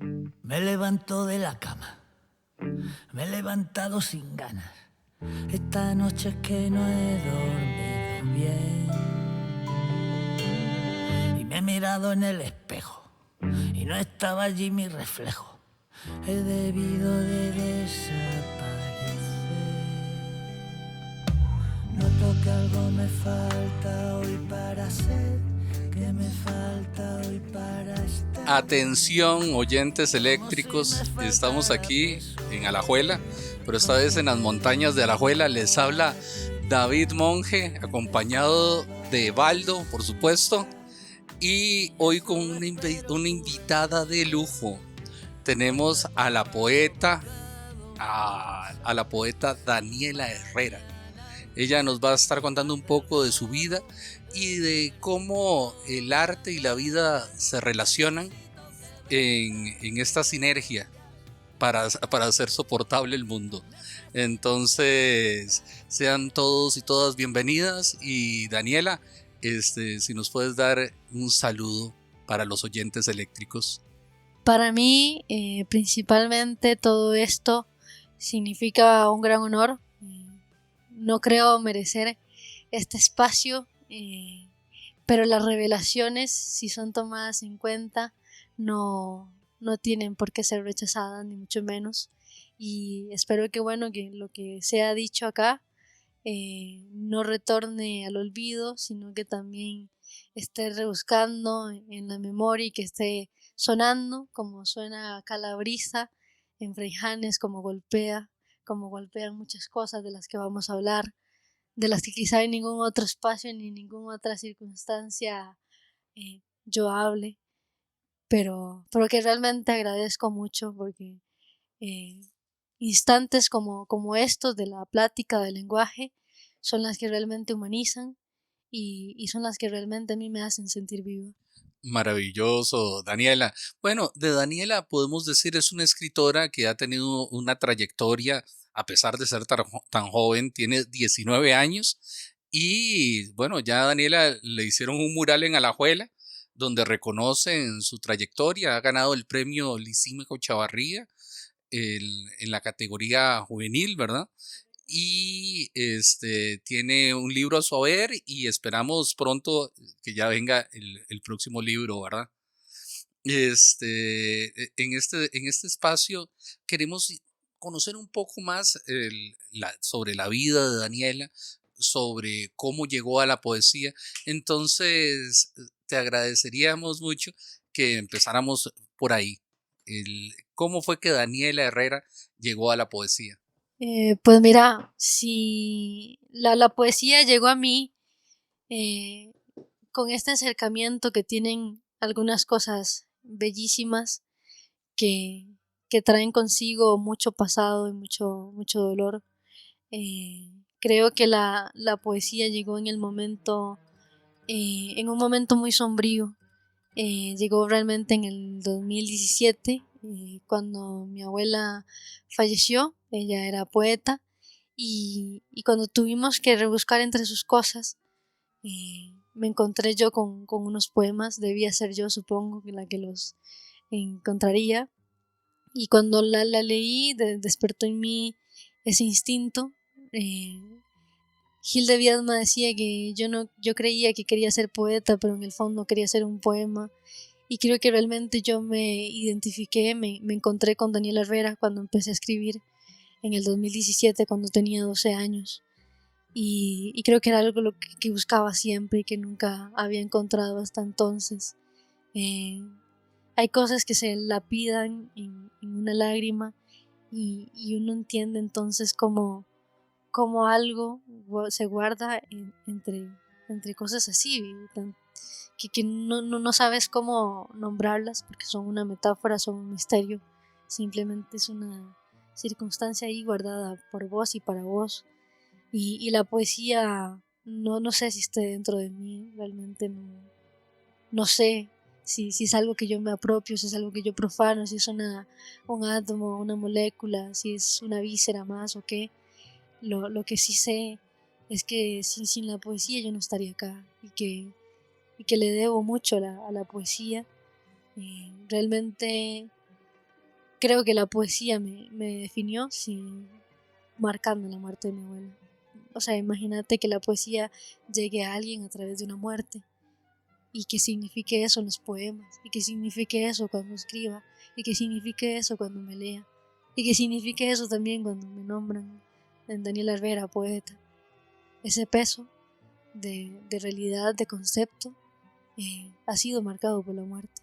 Me levanto de la cama, me he levantado sin ganas. Esta noche es que no he dormido bien. Y me he mirado en el espejo y no estaba allí mi reflejo. He debido de desaparecer. Noto que algo me falta hoy para ser, que me falta hoy para estar. Atención, oyentes eléctricos, estamos aquí en Alajuela, pero esta vez en las montañas de Alajuela. Les habla David Monge, acompañado de Baldo, por supuesto, y hoy con una invitada de lujo. Tenemos a la poeta, a la poeta Daniela Herrera. Ella nos va a estar contando un poco de su vida y de cómo el arte y la vida se relacionan en esta sinergia para hacer soportable el mundo. Entonces, sean todos y todas bienvenidas. Y Daniela, si nos puedes dar un saludo para los oyentes eléctricos. Para mí, principalmente todo esto significa un gran honor. No creo merecer este espacio, pero las revelaciones, si son tomadas en cuenta, no tienen por qué ser rechazadas, ni mucho menos. Y espero que lo que sea dicho acá no retorne al olvido, sino que también esté rebuscando en la memoria y que esté sonando como suena acá la brisa en Fraijanes, como golpean muchas cosas de las que vamos a hablar, de las que quizá en ningún otro espacio ni en ninguna otra circunstancia yo hable, pero que realmente agradezco mucho porque eh, instantes como estos de la plática, del lenguaje, son las que realmente humanizan y son las que realmente a mí me hacen sentir viva. Maravilloso, Daniela. Bueno, de Daniela podemos decir es una escritora que ha tenido una trayectoria, a pesar de ser tan joven, tiene 19 años y bueno, ya a Daniela le hicieron un mural en Alajuela donde reconocen su trayectoria, ha ganado el premio Lisímaco Chavarría en la categoría juvenil, ¿verdad? Y tiene un libro a su haber y esperamos pronto que ya venga el próximo libro, ¿verdad? En este espacio queremos conocer un poco más sobre la vida de Daniela, sobre cómo llegó a la poesía. Entonces, te agradeceríamos mucho que empezáramos por ahí. ¿Cómo fue que Daniela Herrera llegó a la poesía? Pues mira, si la poesía llegó a mí eh, con este acercamiento que tienen algunas cosas bellísimas que, que traen consigo mucho pasado y mucho dolor. Creo que la poesía llegó en un momento muy sombrío. Llegó realmente en el 2017, cuando mi abuela falleció. Ella era poeta y cuando tuvimos que rebuscar entre sus cosas, me encontré yo con unos poemas. Debía ser yo, supongo, la que los encontraría. Y cuando la leí, despertó en mí ese instinto. Eh, Gil de Viedma decía que yo creía que quería ser poeta, pero en el fondo quería ser un poema. Y creo que realmente yo me identifiqué, me encontré con Daniela Herrera cuando empecé a escribir en el 2017, cuando tenía 12 años. Y creo que era algo lo que buscaba siempre y que nunca había encontrado hasta entonces. Eh, Hay cosas que se lapidan en una lágrima y uno entiende entonces cómo algo se guarda entre cosas así, que no sabes cómo nombrarlas porque son una metáfora, son un misterio, simplemente es una circunstancia ahí guardada por vos y para vos. Y la poesía, no sé si esté dentro de mí, realmente no sé si es algo que yo me apropio, si es algo que yo profano, si es un átomo, una molécula, si es una víscera más o qué. Lo que sí sé es que sin la poesía yo no estaría acá y que le debo mucho a la poesía. Realmente creo que la poesía me definió, sí, marcando la muerte de mi abuela. O sea, imagínate que la poesía llegue a alguien a través de una muerte y que signifique eso en los poemas, y que signifique eso cuando escriba, y que signifique eso cuando me lea, y que signifique eso también cuando me nombran en Daniela Herrera, poeta. Ese peso de realidad, de concepto, ha sido marcado por la muerte.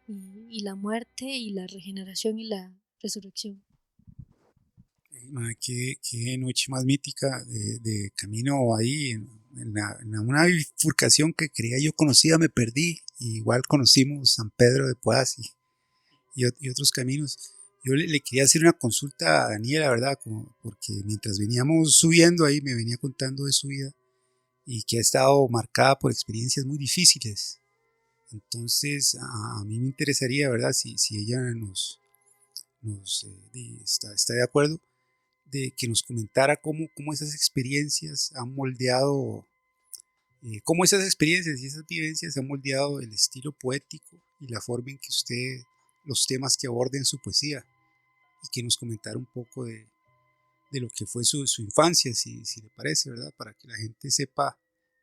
Y la muerte y la regeneración y la resurrección. Qué noche más mítica de camino ahí en una bifurcación que creía yo conocida, me perdí. Igual conocimos San Pedro de Poás y otros caminos. Yo le quería hacer una consulta a Daniela, ¿verdad? Porque mientras veníamos subiendo ahí me venía contando de su vida y que ha estado marcada por experiencias muy difíciles. Entonces a mí me interesaría, ¿verdad? Si ella está de acuerdo, de que nos comentara cómo esas experiencias han moldeado, cómo esas experiencias y esas vivencias han moldeado el estilo poético y la forma en que usted, los temas que aborda en su poesía, y que nos comentara un poco de lo que fue su infancia, si le parece, ¿verdad? Para que la gente sepa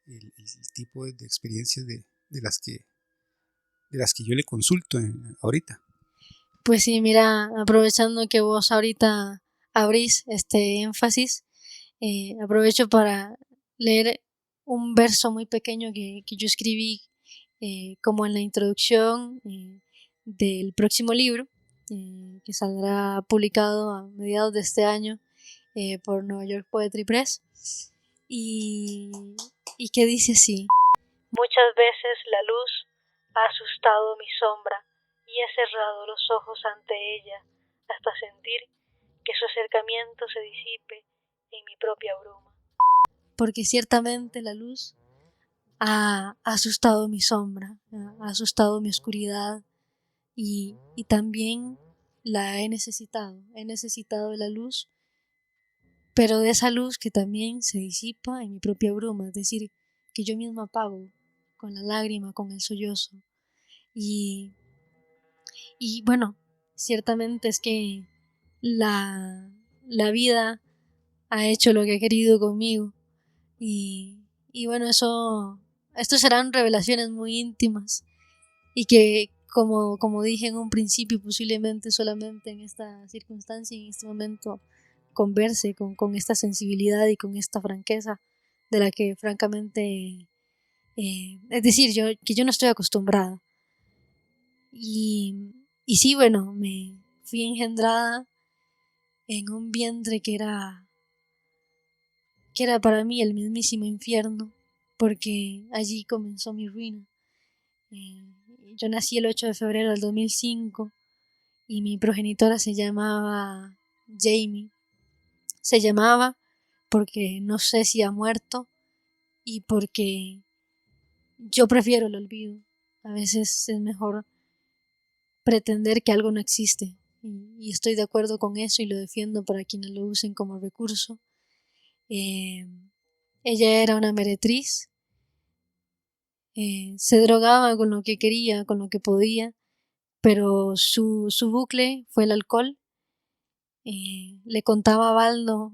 el tipo de experiencias de las que yo le consulto ahorita. Pues sí, mira, aprovechando que vos ahorita abrís este énfasis, aprovecho para leer un verso muy pequeño que yo escribí como en la introducción del próximo libro, que saldrá publicado a mediados de este año por Nueva York Poetry Press, y, y que dice así: muchas veces la luz ha asustado mi sombra y he cerrado los ojos ante ella hasta sentir que su acercamiento se disipe en mi propia bruma. Porque ciertamente la luz ha asustado mi sombra, ha asustado mi oscuridad y también la he necesitado de la luz, pero de esa luz que también se disipa en mi propia bruma, es decir, que yo misma apago con la lágrima, con el sollozo. Y, y bueno, ciertamente es que la vida ha hecho lo que ha querido conmigo. Y bueno, esto serán revelaciones muy íntimas y que, como dije en un principio, posiblemente solamente en esta circunstancia y en este momento converse con esta sensibilidad y con esta franqueza de la que francamente, es decir, que yo no estoy acostumbrada. Y sí, bueno, me fui engendrada en un vientre que era para mí el mismísimo infierno, porque allí comenzó mi ruina. Yo nací el 8 de febrero del 2005 y mi progenitora se llamaba Jamie. Se llamaba porque no sé si ha muerto y porque yo prefiero el olvido. A veces es mejor pretender que algo no existe y estoy de acuerdo con eso y lo defiendo para quienes lo usen como recurso. Ella era una meretriz, se drogaba con lo que quería, con lo que podía, pero su bucle fue el alcohol. Le contaba a Baldo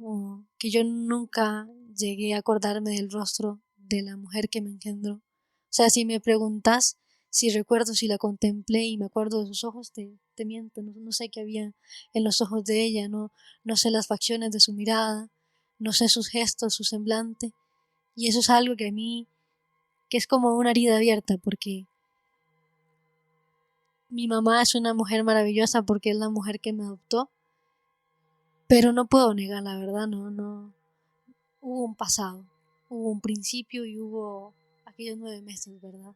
que yo nunca llegué a acordarme del rostro de la mujer que me engendró. O sea, si me preguntas si recuerdo si la contemplé y me acuerdo de sus ojos, te miento, no sé qué había en los ojos de ella, no sé las facciones de su mirada, no sé sus gestos, su semblante. Y eso es algo que a mí, que es como una herida abierta, porque mi mamá es una mujer maravillosa porque es la mujer que me adoptó, pero no puedo negar la verdad, no. Hubo un pasado, hubo un principio y hubo aquellos 9 meses, ¿verdad?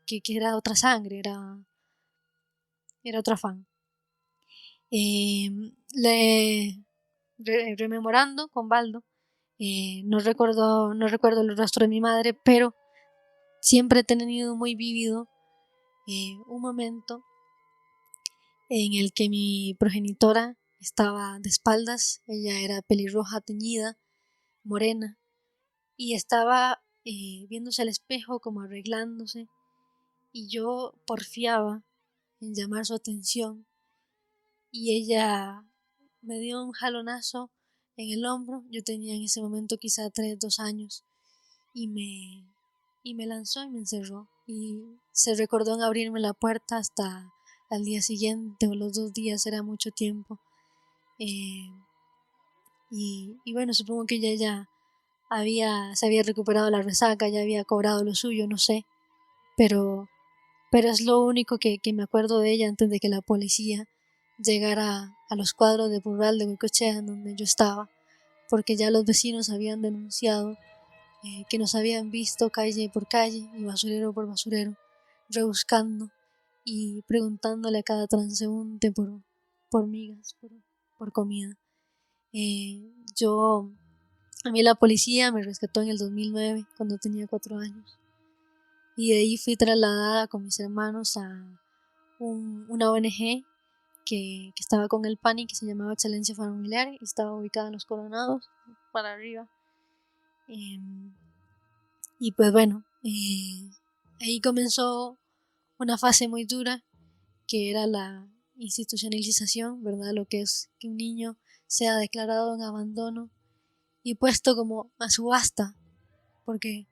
Que era otra sangre, era otro afán. Rememorando con Baldo, no recuerdo el rostro de mi madre, pero siempre he tenido muy vívido un momento en el que mi progenitora estaba de espaldas, ella era pelirroja, teñida, morena, y estaba viéndose al espejo como arreglándose, y yo porfiaba en llamar su atención, y ella me dio un jalonazo en el hombro. Yo tenía en ese momento quizá 2 años y me lanzó y me encerró. Y se recordó en abrirme la puerta hasta al día siguiente o los 2 días, era mucho tiempo. Eh, y bueno, supongo que ella ya se había recuperado la resaca, ya había cobrado lo suyo, no sé. Pero, pero es lo único que me acuerdo de ella antes de que la policía llegara a los cuadros de Burral de Goicoechea, en donde yo estaba, porque ya los vecinos habían denunciado que nos habían visto calle por calle y basurero por basurero, rebuscando y preguntándole a cada transeúnte por migas, por comida. Eh, yo, a mí la policía me rescató en el 2009, cuando tenía 4 años, y de ahí fui trasladada con mis hermanos a una ONG que estaba con el PANI, que se llamaba Excelencia Familiar, y estaba ubicada en Los Coronados, para arriba. Y pues bueno, ahí comenzó una fase muy dura, que era la institucionalización, ¿verdad? Lo que es que un niño sea declarado en abandono y puesto como a subasta, porque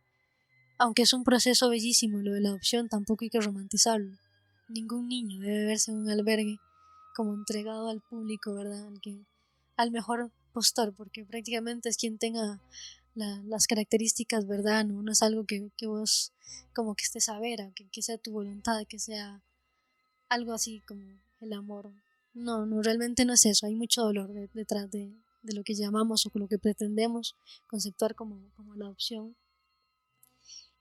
aunque es un proceso bellísimo lo de la adopción, tampoco hay que romantizarlo. Ningún niño debe verse en un albergue como entregado al público, ¿verdad? Al mejor postor, porque prácticamente es quien tenga las características, ¿verdad? No es algo que vos como que estés a ver, que sea tu voluntad, que sea algo así como el amor. No, realmente no es eso. Hay mucho dolor detrás de lo que llamamos o lo que pretendemos conceptuar como la adopción.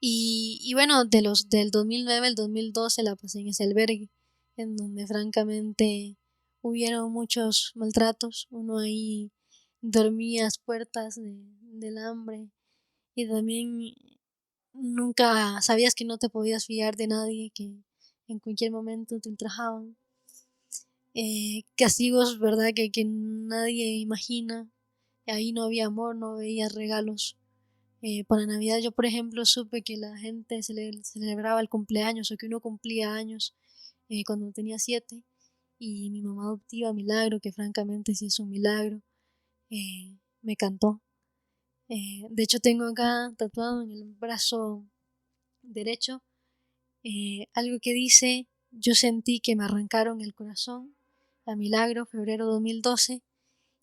Y bueno, del 2009 al 2012 la pasé en ese albergue, en donde francamente hubieron muchos maltratos. Uno ahí dormía a las puertas del hambre, y también nunca sabías que no te podías fiar de nadie, que en cualquier momento te ultrajaban. Castigos, ¿verdad? Que nadie imagina. Ahí no había amor, no veía regalos. Para Navidad yo, por ejemplo, supe que la gente celebraba el cumpleaños, o que uno cumplía años cuando tenía 7, y mi mamá adoptiva, Milagro, que francamente sí es un milagro, me cantó. De hecho tengo acá tatuado en el brazo derecho algo que dice: yo sentí que me arrancaron el corazón, a Milagro, febrero 2012,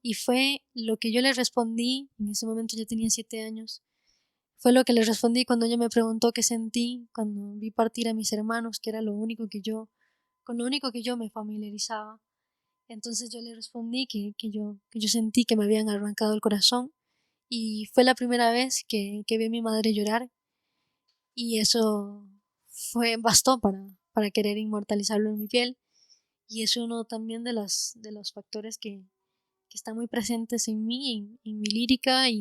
y fue lo que yo le respondí. En ese momento yo tenía 7 años. Fue lo que le respondí cuando ella me preguntó qué sentí cuando vi partir a mis hermanos, que era con lo único que yo me familiarizaba. Entonces yo le respondí que yo sentí que me habían arrancado el corazón, y fue la primera vez que vi a mi madre llorar, y eso bastó para querer inmortalizarlo en mi piel, y es uno también de los factores que están muy presentes en mí, en mi lírica y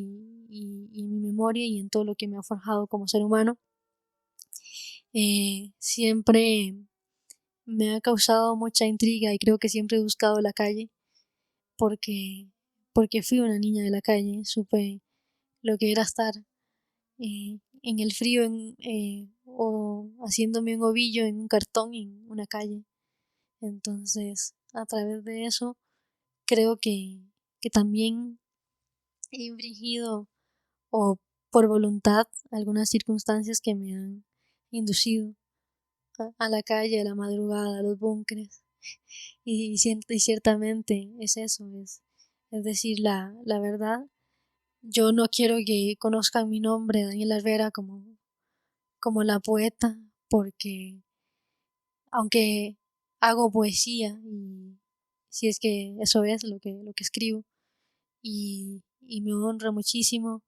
en mi memoria y en todo lo que me ha forjado como ser humano. Siempre me ha causado mucha intriga, y creo que siempre he buscado la calle, porque, porque fui una niña de la calle, supe lo que era estar en el frío, o haciéndome un ovillo en un cartón en una calle. Entonces, a través de eso, creo que también he infringido, o por voluntad, algunas circunstancias que me han inducido a la calle, a la madrugada, a los búnkeres. Y ciertamente es eso, es decir la verdad. Yo no quiero que conozcan mi nombre, Daniela Herrera, como la poeta, porque aunque hago poesía, y si es que eso es lo que escribo, y me honra muchísimo,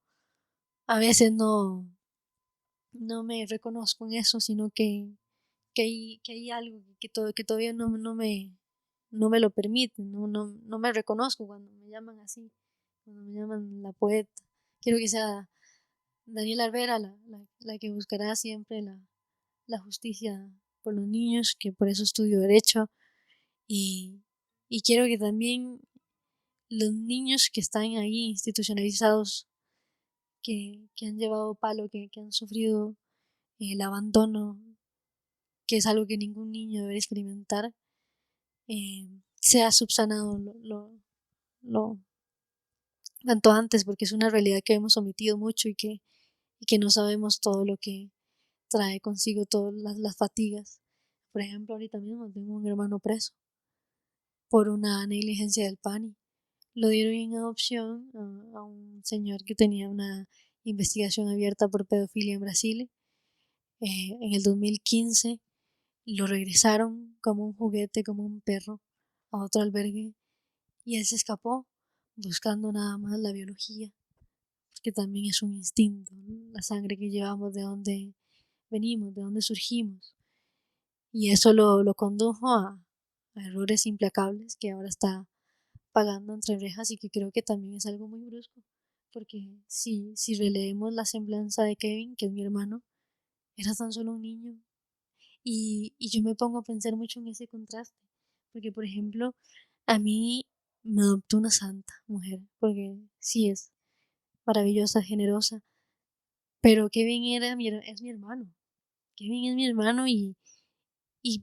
a veces no me reconozco en eso, sino que hay algo que todavía no me lo permite, no me reconozco cuando me llaman así, cuando me llaman la poeta. Quiero que sea Daniela Herrera la que buscará siempre la justicia por los niños, que por eso estudio Derecho, y, y quiero que también los niños que están ahí institucionalizados, que han llevado palo, que han sufrido el abandono, que es algo que ningún niño debe experimentar, sea subsanado lo cuanto antes, porque es una realidad que hemos omitido mucho y que no sabemos todo lo que trae consigo todas las fatigas. Por ejemplo, ahorita mismo tengo un hermano preso por una negligencia del PANI. Lo dieron en adopción a un señor que tenía una investigación abierta por pedofilia en Brasil. En el 2015 lo regresaron como un juguete, como un perro, a otro albergue y él se escapó buscando nada más la biología, que también es un instinto, ¿no? La sangre que llevamos, de dónde venimos, de dónde surgimos. Y eso lo condujo a errores implacables que ahora está pagando entre rejas y que creo que también es algo muy brusco. Porque si releemos la semblanza de Kevin, que es mi hermano, era tan solo un niño. Y yo me pongo a pensar mucho en ese contraste. Porque, por ejemplo, a mí me adoptó una santa mujer, porque sí es maravillosa, generosa. Pero Kevin es mi hermano. Kevin es mi hermano y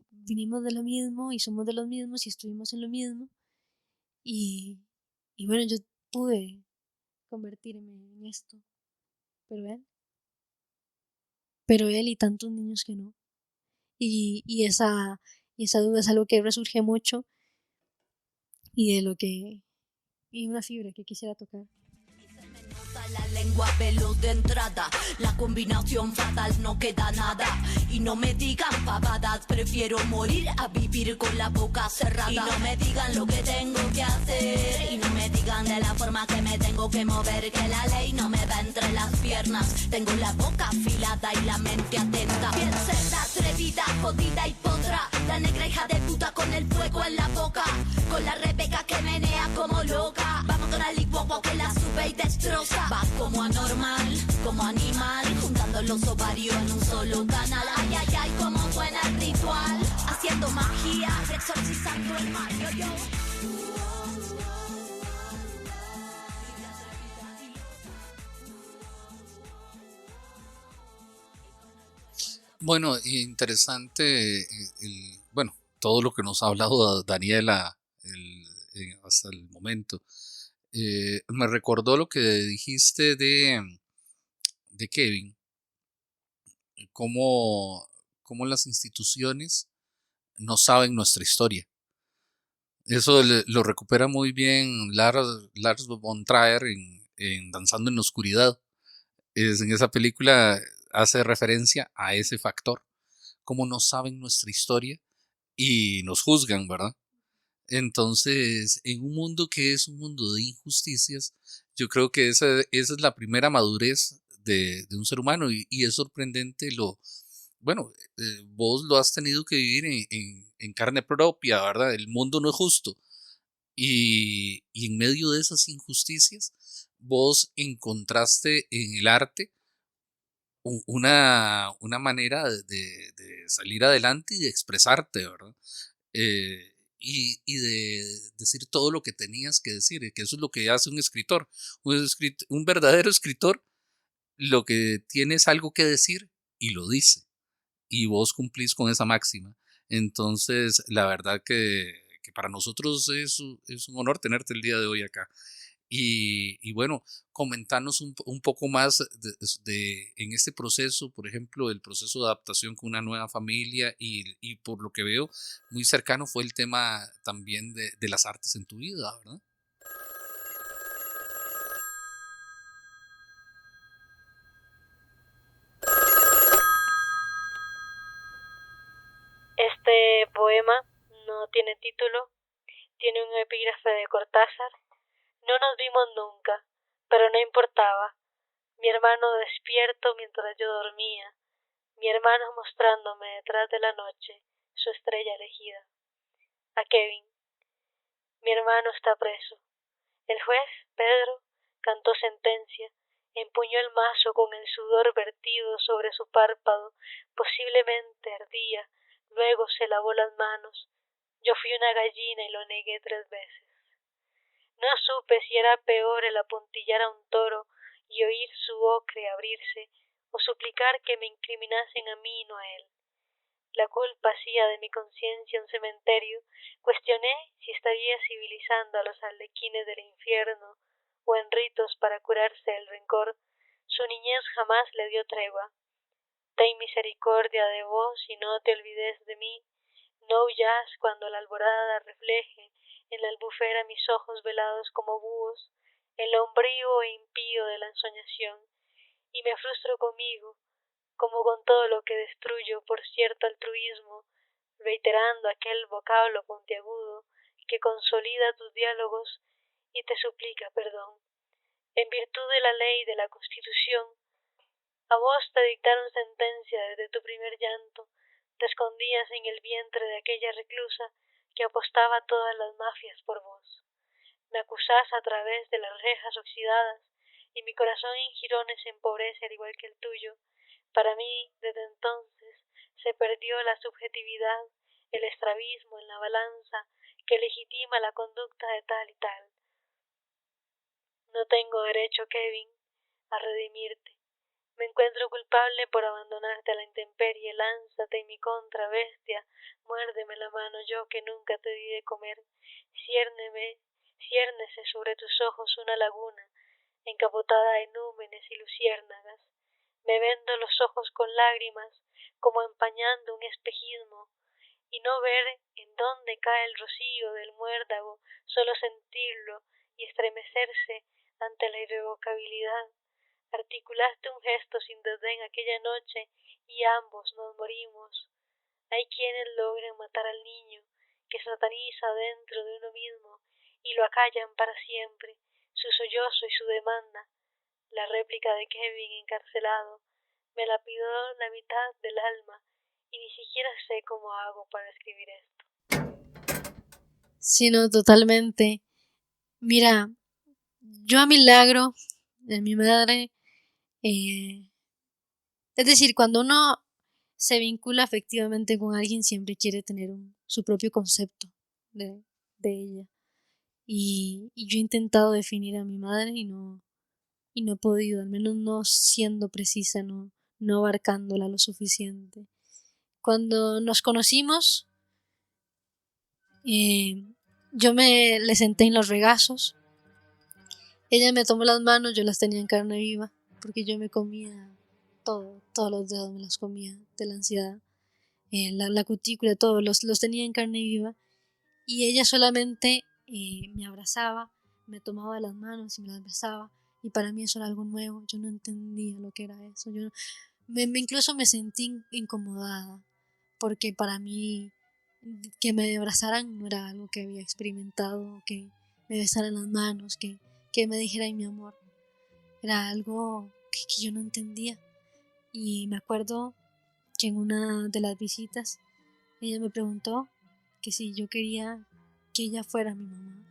vinimos de lo mismo y somos de los mismos y estuvimos en lo mismo. Y, y bueno, yo pude convertirme en esto, pero él y tantos niños que no. Y esa duda es algo que resurge mucho y de lo que, y una fibra que quisiera tocar. La lengua veloz de entrada, la combinación fatal, no queda nada. Y no me digan pavadas, prefiero morir a vivir con la boca cerrada. Y no me digan lo que tengo que hacer, y no me digan de la forma que me tengo que mover, que la ley no me va entre las piernas. Tengo la boca afilada y la mente atenta. Piensa en la atrevida, jodida y potra, la negra hija de puta con el fuego en la boca, con la Rebeca que menea como loca. Vamos con el iguobo que la sube y destroza. Va como anormal, como animal, juntando los ovarios en un solo canal. Ay, ay, ay, como suena el ritual, haciendo magia, exorcizando el mal. Yo. Bueno, interesante, bueno, todo lo que nos ha hablado Daniela hasta el momento. Me recordó lo que dijiste de Kevin, cómo, cómo las instituciones no saben nuestra historia. Eso lo recupera muy bien Lars von Trier en Danzando en la Oscuridad. En esa película hace referencia a ese factor, cómo no saben nuestra historia y nos juzgan, ¿verdad? Entonces, en un mundo que es un mundo de injusticias, yo creo que esa es la primera madurez de un ser humano y es sorprendente bueno, vos lo has tenido que vivir en carne propia, ¿verdad? El mundo no es justo y en medio de esas injusticias, vos encontraste en el arte una manera de salir adelante y de expresarte, ¿verdad? Y de decir todo lo que tenías que decir, que eso es lo que hace un escritor. Un verdadero escritor lo que tiene es algo que decir y lo dice, y vos cumplís con esa máxima. Entonces, la verdad que para nosotros es un honor tenerte el día de hoy acá. Y bueno, comentanos un poco más en este proceso, por ejemplo, el proceso de adaptación con una nueva familia y por lo que veo, muy cercano fue el tema también de las artes en tu vida, ¿verdad? Este poema no tiene título, tiene un epígrafe de Cortázar. No nos vimos nunca, pero no importaba. Mi hermano despierto mientras yo dormía, mi hermano mostrándome detrás de la noche su estrella elegida. A Kevin. Mi hermano está preso. El juez, Pedro, cantó sentencia, empuñó el mazo con el sudor vertido sobre su párpado, posiblemente ardía, luego se lavó las manos. Yo fui una gallina y lo negué 3 veces. No supe si era peor el apuntillar a un toro y oír su ocre abrirse, o suplicar que me incriminasen a mí y no a él. La culpa hacía de mi conciencia un cementerio. Cuestioné si estaría civilizando a los arlequines del infierno o en ritos para curarse del rencor. Su niñez jamás le dio tregua. Ten misericordia de vos y no te olvides de mí. No huyas cuando la alborada refleje en la albufera mis ojos velados como búhos, el ombrío e impío de la ensoñación, y me frustro conmigo, como con todo lo que destruyo por cierto altruismo, reiterando aquel vocablo puntiagudo que consolida tus diálogos y te suplica perdón. En virtud de la ley de la Constitución, a vos te dictaron sentencia desde tu primer llanto, te escondías en el vientre de aquella reclusa que apostaba a todas las mafias por vos. Me acusás a través de las rejas oxidadas y mi corazón en jirones se empobrece al igual que el tuyo. Para mí, desde entonces, se perdió la subjetividad, el estrabismo en la balanza que legitima la conducta de tal y tal. No tengo derecho, Kevin, a redimirte. Me encuentro culpable por abandonarte a la intemperie. Lánzate en mi contra, bestia. Muérdeme la mano, yo que nunca te di de comer. Ciérnese sobre tus ojos una laguna, encapotada de númenes y luciérnagas. Me vendo los ojos con lágrimas, como empañando un espejismo, y no ver en dónde cae el rocío del muérdago, solo sentirlo y estremecerse ante la irrevocabilidad. Articulaste un gesto sin desdén aquella noche y ambos nos morimos. Hay quienes logran matar al niño que sataniza dentro de uno mismo y lo acallan para siempre, su sollozo y su demanda. La réplica de Kevin encarcelado me la pidió la mitad del alma y ni siquiera sé cómo hago para escribir esto. Sí, no, totalmente. Mira, yo a milagro de mi madre, es decir, cuando uno se vincula afectivamente con alguien siempre quiere tener su propio concepto de ella. Y yo he intentado definir a mi madre y no he podido, al menos no siendo precisa, no abarcándola lo suficiente. Cuando nos conocimos, yo le senté en los regazos, ella me tomó las manos, yo las tenía en carne viva, porque yo me comía todos los dedos me los comía de la ansiedad, la cutícula, todos los tenía en carne viva, y ella solamente me abrazaba, me tomaba las manos y me las besaba, y para mí eso era algo nuevo, yo no entendía lo que era eso, incluso me sentí incomodada, porque para mí que me abrazaran no era algo que había experimentado, que me besaran las manos, que me dijeran mi amor, era algo que yo no entendía. Y me acuerdo que en una de las visitas ella me preguntó que si yo quería que ella fuera mi mamá.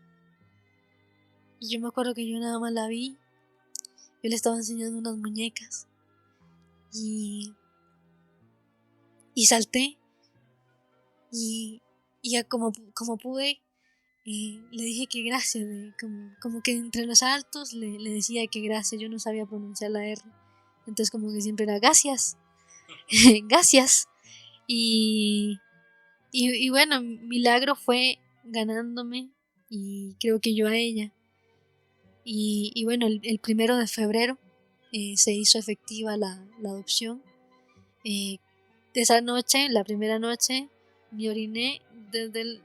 Y yo me acuerdo que yo nada más la vi, yo le estaba enseñando unas muñecas y salté y ya como pude, le dije que gracias, como que entre los saltos le decía que gracias, yo no sabía pronunciar la R, entonces como que siempre era gracias, gracias, y bueno, milagro fue ganándome y creo que yo a ella, y bueno, el 1 de febrero se hizo efectiva la adopción. De esa noche, la primera noche, me oriné desde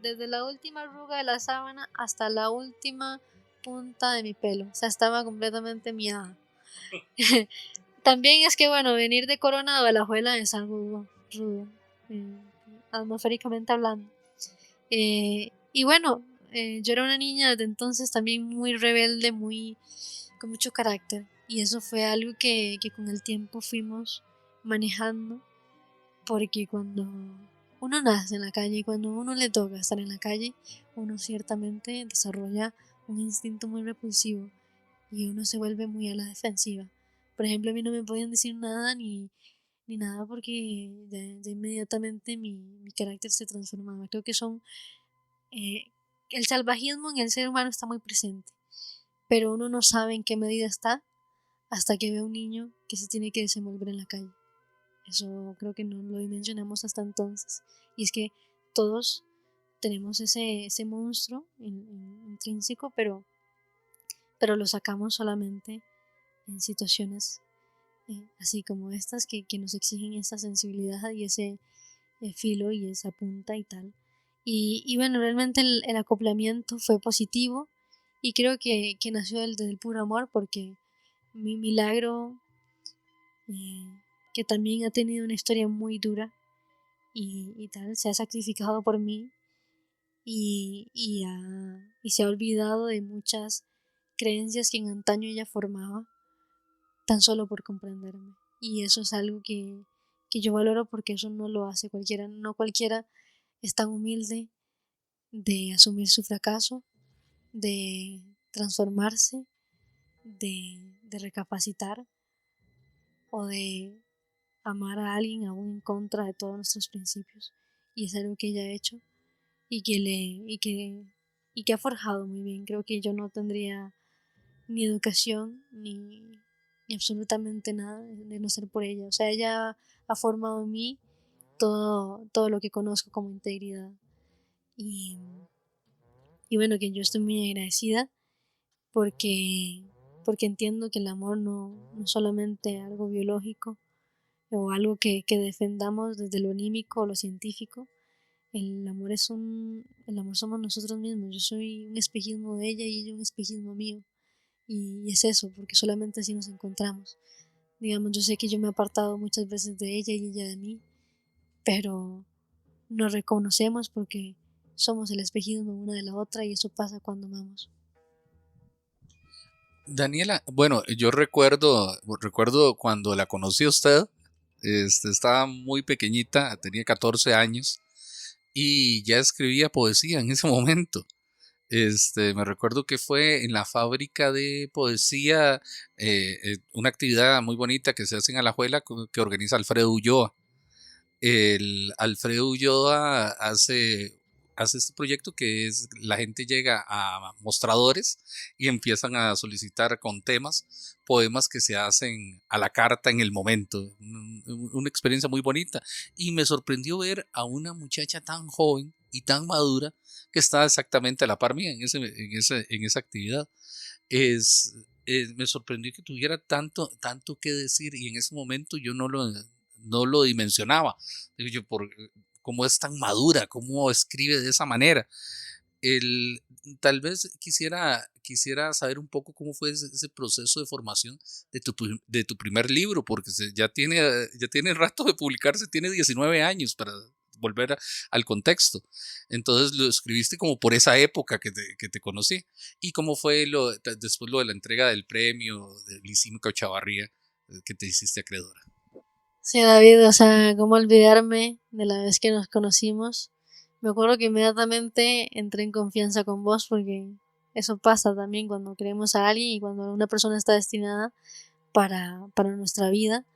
desde la última arruga de la sábana hasta la última punta de mi pelo, o sea, estaba completamente miada. También es que bueno, venir de Corona a Alajuela es algo rudo, atmosféricamente hablando, y bueno, yo era una niña desde entonces también muy rebelde, con mucho carácter, y eso fue algo que con el tiempo fuimos manejando, porque cuando uno nace en la calle y cuando uno le toca estar en la calle, uno ciertamente desarrolla un instinto muy repulsivo y uno se vuelve muy a la defensiva. Por ejemplo, a mí no me podían decir nada ni nada porque ya inmediatamente mi carácter se transformaba. Creo que el salvajismo en el ser humano está muy presente, pero uno no sabe en qué medida está hasta que ve a un niño que se tiene que desenvolver en la calle. Eso creo que no lo dimensionamos hasta entonces. Y es que todos tenemos ese monstruo intrínseco, pero lo sacamos solamente en situaciones así como estas que nos exigen esa sensibilidad y ese filo y esa punta y tal. Y bueno, realmente el acoplamiento fue positivo y creo que nació desde el puro amor, porque mi milagro, que también ha tenido una historia muy dura y tal, se ha sacrificado por mí y se ha olvidado de muchas creencias que en antaño ella formaba tan solo por comprenderme. Y eso es algo que yo valoro, porque eso no lo hace cualquiera. No cualquiera es tan humilde de asumir su fracaso, de transformarse, de recapacitar o de amar a alguien aún en contra de todos nuestros principios. Y es algo que ella ha hecho y que ha forjado muy bien. Creo que yo no tendría ni educación ni absolutamente nada de no ser por ella. O sea, ella ha formado en mí todo lo que conozco como integridad. Y, y bueno, que yo estoy muy agradecida porque, porque entiendo que el amor no es solamente algo biológico o algo que defendamos desde lo anímico o lo científico. El amor somos nosotros mismos. Yo soy un espejismo de ella y ella un espejismo mío. Y es eso, porque solamente así nos encontramos. Digamos, yo sé que yo me he apartado muchas veces de ella y ella de mí, pero nos reconocemos porque somos el espejismo una de la otra, y eso pasa cuando amamos. Daniela, bueno, yo recuerdo cuando la conocí a usted, estaba muy pequeñita, tenía 14 años y ya escribía poesía en ese momento. Me recuerdo que fue en la fábrica de poesía, una actividad muy bonita que se hace en Alajuela que organiza Alfredo Ulloa. El Alfredo Ulloa hace este proyecto que es la gente llega a mostradores y empiezan a solicitar con temas poemas que se hacen a la carta en el momento. Una experiencia muy bonita. Y me sorprendió ver a una muchacha tan joven y tan madura que estaba exactamente a la par mía en esa actividad. Me sorprendió que tuviera tanto que decir, y en ese momento yo no lo dimensionaba. Digo yo, cómo es tan madura, cómo escribe de esa manera. El, Tal vez quisiera saber un poco cómo fue ese proceso de formación de tu primer libro, porque ya tiene rato de publicarse, tiene 19 años para volver al contexto. Entonces lo escribiste como por esa época que te conocí. ¿Y cómo fue después lo de la entrega del premio de Lisímica Chavarría, que te hiciste acreedora? Sí, David, o sea, cómo olvidarme de la vez que nos conocimos. Me acuerdo que inmediatamente entré en confianza con vos, porque eso pasa también cuando queremos a alguien y cuando una persona está destinada para nuestra vida,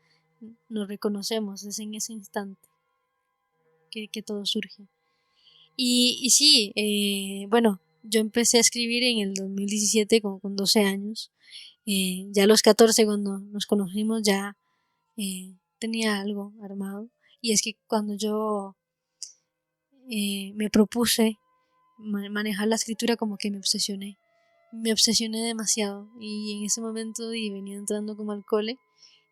nos reconocemos, es en ese instante que todo surge. Y sí, bueno, yo empecé a escribir en el 2017 con 12 años. Ya a los 14, cuando nos conocimos, ya tenía algo armado. Y es que cuando yo me propuse manejar la escritura, como que me obsesioné demasiado, y en ese momento venía entrando como al cole,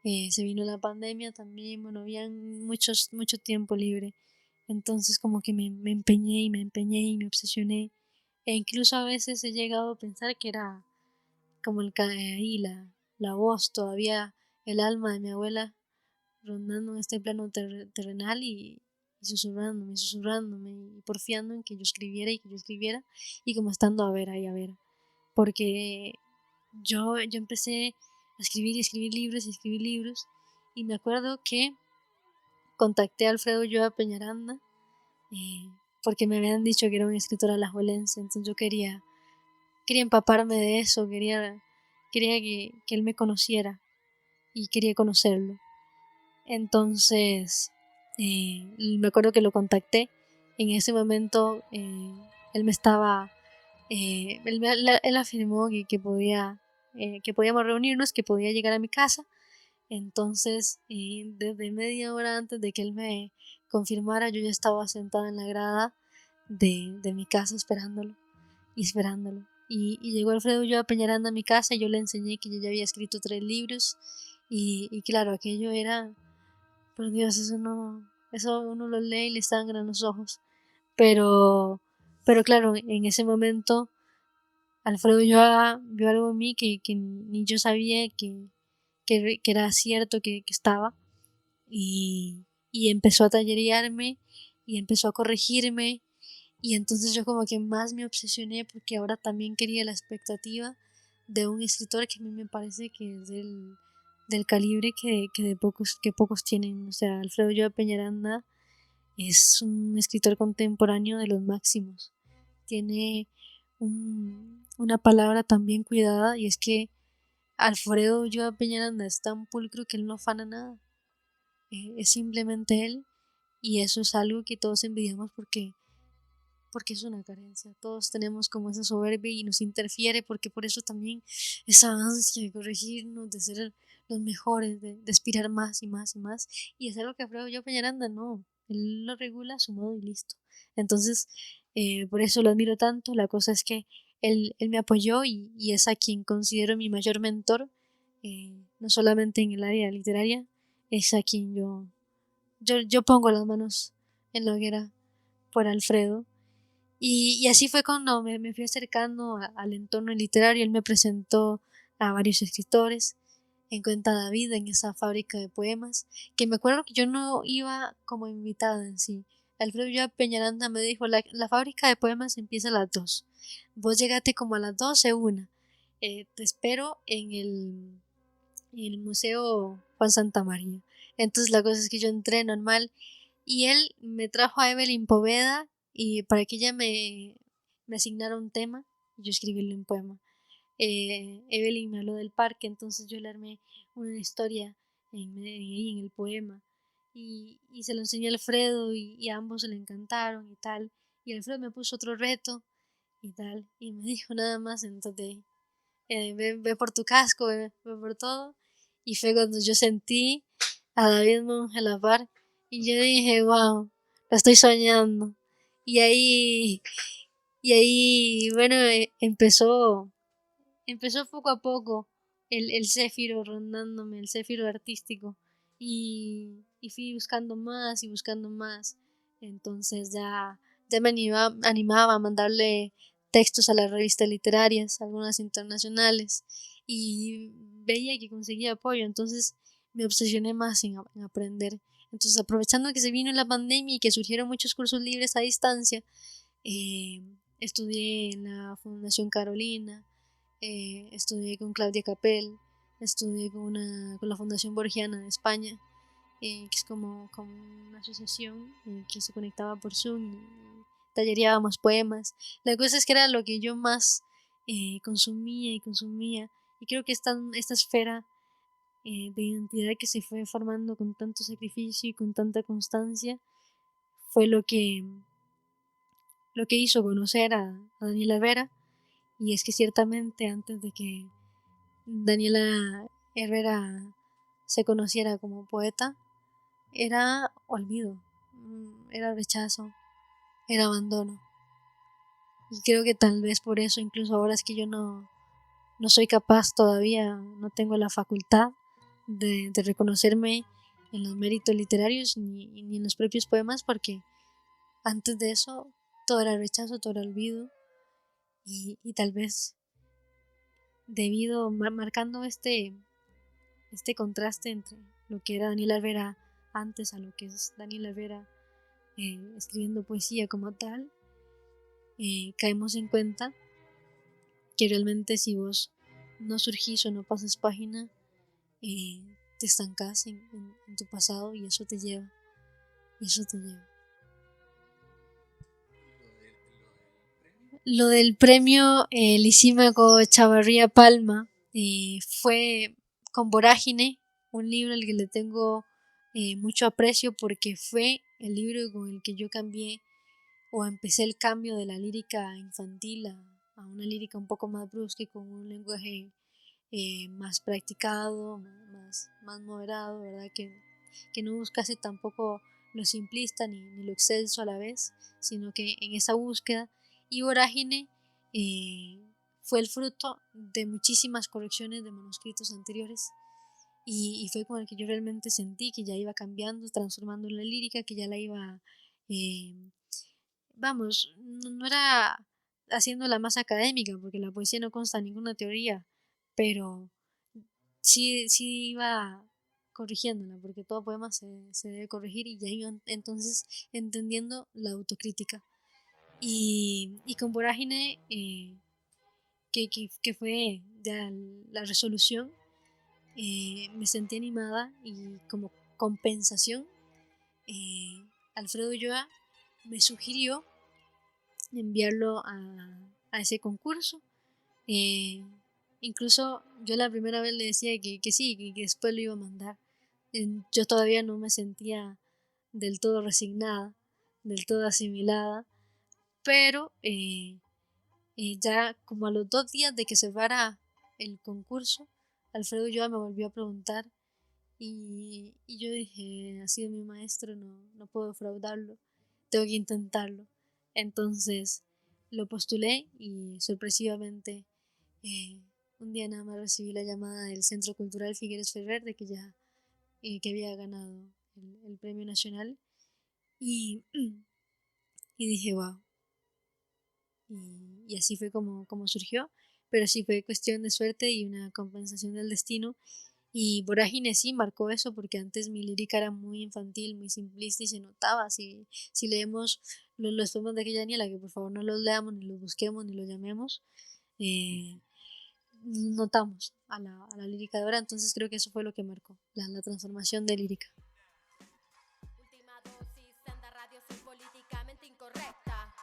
se vino la pandemia también, bueno, había mucho tiempo libre, entonces como que me empeñé y me empeñé y me obsesioné, e incluso a veces he llegado a pensar que era como ahí la voz, todavía el alma de mi abuela rondando en este plano terrenal y susurrándome y porfiando en que yo escribiera y que yo escribiera, y como estando a ver ahí a ver, porque yo empecé a escribir y escribir libros y escribir libros, y me acuerdo que contacté a Alfredo Ulloa Peñaranda, eh, porque me habían dicho que era un escritor alajuelense, entonces yo quería empaparme de eso, quería que él me conociera y quería conocerlo. Entonces, me acuerdo que lo contacté. En ese momento, él me estaba, él afirmó que podíamos reunirnos, que podía llegar a mi casa, Entonces, desde media hora antes de que él me confirmara, yo ya estaba sentada en la grada de mi casa esperándolo y esperándolo. Y llegó Alfredo Ulloa Peñaranda a mi casa y yo le enseñé que yo ya había escrito 3 libros y claro, aquello era, por Dios, eso uno lo lee y le sangran los ojos. Pero claro, en ese momento Alfredo Ulloa vio algo en mí que ni yo sabía que era cierto que estaba y empezó a tallerearme y empezó a corregirme y entonces yo como que más me obsesioné porque ahora también quería la expectativa de un escritor que a mí me parece que es del calibre que pocos tienen. O sea, Alfredo Ulloa Peñaranda es un escritor contemporáneo de los máximos. Tiene una palabra tan bien cuidada y es que Alfredo Ulloa Peñaranda es tan pulcro que él no afana nada. Es simplemente él y eso es algo que todos envidiamos porque es una carencia. Todos tenemos como esa soberbia y nos interfiere porque por eso también esa ansia de corregirnos, de ser los mejores, de aspirar más y más y más. Y es algo que Alfredo Ulloa Peñaranda no, él lo regula a su modo y listo. Entonces, por eso lo admiro tanto. La cosa es que él me apoyó y es a quien considero mi mayor mentor, no solamente en el área literaria, es a quien yo pongo las manos en la hoguera por Alfredo. Y así fue cuando me fui acercando al entorno literario. Él me presentó a varios escritores. Encuentra a David en esa fábrica de poemas, que me acuerdo que yo no iba como invitada en sí. Alfredo Ulloa Peñaranda me dijo, la fábrica de poemas empieza a las 2. Vos llegate como a las 12, una. Te espero en el Museo Juan Santa María. Entonces la cosa es que yo entré normal y él me trajo a Evelyn Poveda y para que ella me asignara un tema y yo escribirle un poema. Evelyn me habló del parque, entonces yo le armé una historia en el poema y se lo enseñé a Alfredo y a ambos se le encantaron y tal. Y Alfredo me puso otro reto y tal y me dijo nada más, entonces ve por tu casco, ve por todo. Y fue cuando yo sentí a David Monge a la par y yo dije, wow, lo estoy soñando. Y ahí, bueno, empezó poco a poco el céfiro rondándome, el céfiro artístico. Y fui buscando más y buscando más. Entonces ya me animaba a mandarle textos a las revistas literarias, algunas internacionales, y veía que conseguía apoyo. Entonces me obsesioné más en aprender. Entonces, aprovechando que se vino la pandemia y que surgieron muchos cursos libres a distancia, estudié en la Fundación Carolina, estudié con Claudia Capel, estudié con la Fundación Borgiana de España, que es como una asociación que se conectaba por Zoom y tallereábamos poemas. La cosa es que era lo que yo más consumía y consumía. Y creo que esta esfera de identidad que se fue formando con tanto sacrificio y con tanta constancia fue lo que hizo conocer a Daniela Herrera. Y es que ciertamente antes de que Daniela Herrera se conociera como poeta, era olvido, era rechazo, era abandono. Y creo que tal vez por eso, incluso ahora es que yo no soy capaz todavía, no tengo la facultad de reconocerme en los méritos literarios ni en los propios poemas, porque antes de eso todo era rechazo, todo era olvido. Y tal vez debido, marcando este contraste entre lo que era Daniela Herrera antes a lo que es Daniela Herrera escribiendo poesía como tal, caemos en cuenta que realmente si vos no surgís o no pasas página, te estancás en tu pasado y eso te lleva. Y eso te lleva. Lo del premio Lisímaco Chavarría Palma fue con Vorágine, un libro al que le tengo mucho aprecio porque fue el libro con el que yo cambié o empecé el cambio de la lírica infantil a una lírica un poco más brusca y con un lenguaje más practicado, más moderado, ¿verdad? Que no buscase tampoco lo simplista ni lo excelso a la vez, sino que en esa búsqueda. Y Vorágine fue el fruto de muchísimas correcciones de manuscritos anteriores, y fue con el que yo realmente sentí que ya iba cambiando, transformando la lírica, que ya la iba, no era haciéndola más académica, porque la poesía no consta en ninguna teoría, pero sí iba corrigiéndola, porque todo poema se debe corregir, y ya iba entonces entendiendo la autocrítica. Y con Vorágine, que fue ya la resolución, me sentí animada, y como compensación, Alfredo Ulloa me sugirió enviarlo a ese concurso. Incluso yo la primera vez le decía que sí, que después lo iba a mandar. Yo todavía no me sentía del todo resignada, del todo asimilada, pero ya como a los 2 días de que cerrara el concurso, Alfredo Ulloa me volvió a preguntar, y yo dije: ha sido mi maestro, no puedo defraudarlo, tengo que intentarlo. Entonces lo postulé, y sorpresivamente un día nada más recibí la llamada del Centro Cultural Figueres Ferrer de que ya que había ganado el premio nacional, y, y dije: wow. Y así fue como surgió, pero sí fue cuestión de suerte y una compensación del destino. Y Vorágine sí marcó eso, porque antes mi lírica era muy infantil, muy simplista, y se notaba. Si leemos los poemas de aquella Daniela, que por favor no los leamos, ni los busquemos, ni los llamemos, notamos a la lírica de ahora. Entonces creo que eso fue lo que marcó la transformación de lírica. Última dosis, Senda Radio, soy políticamente incorrecta.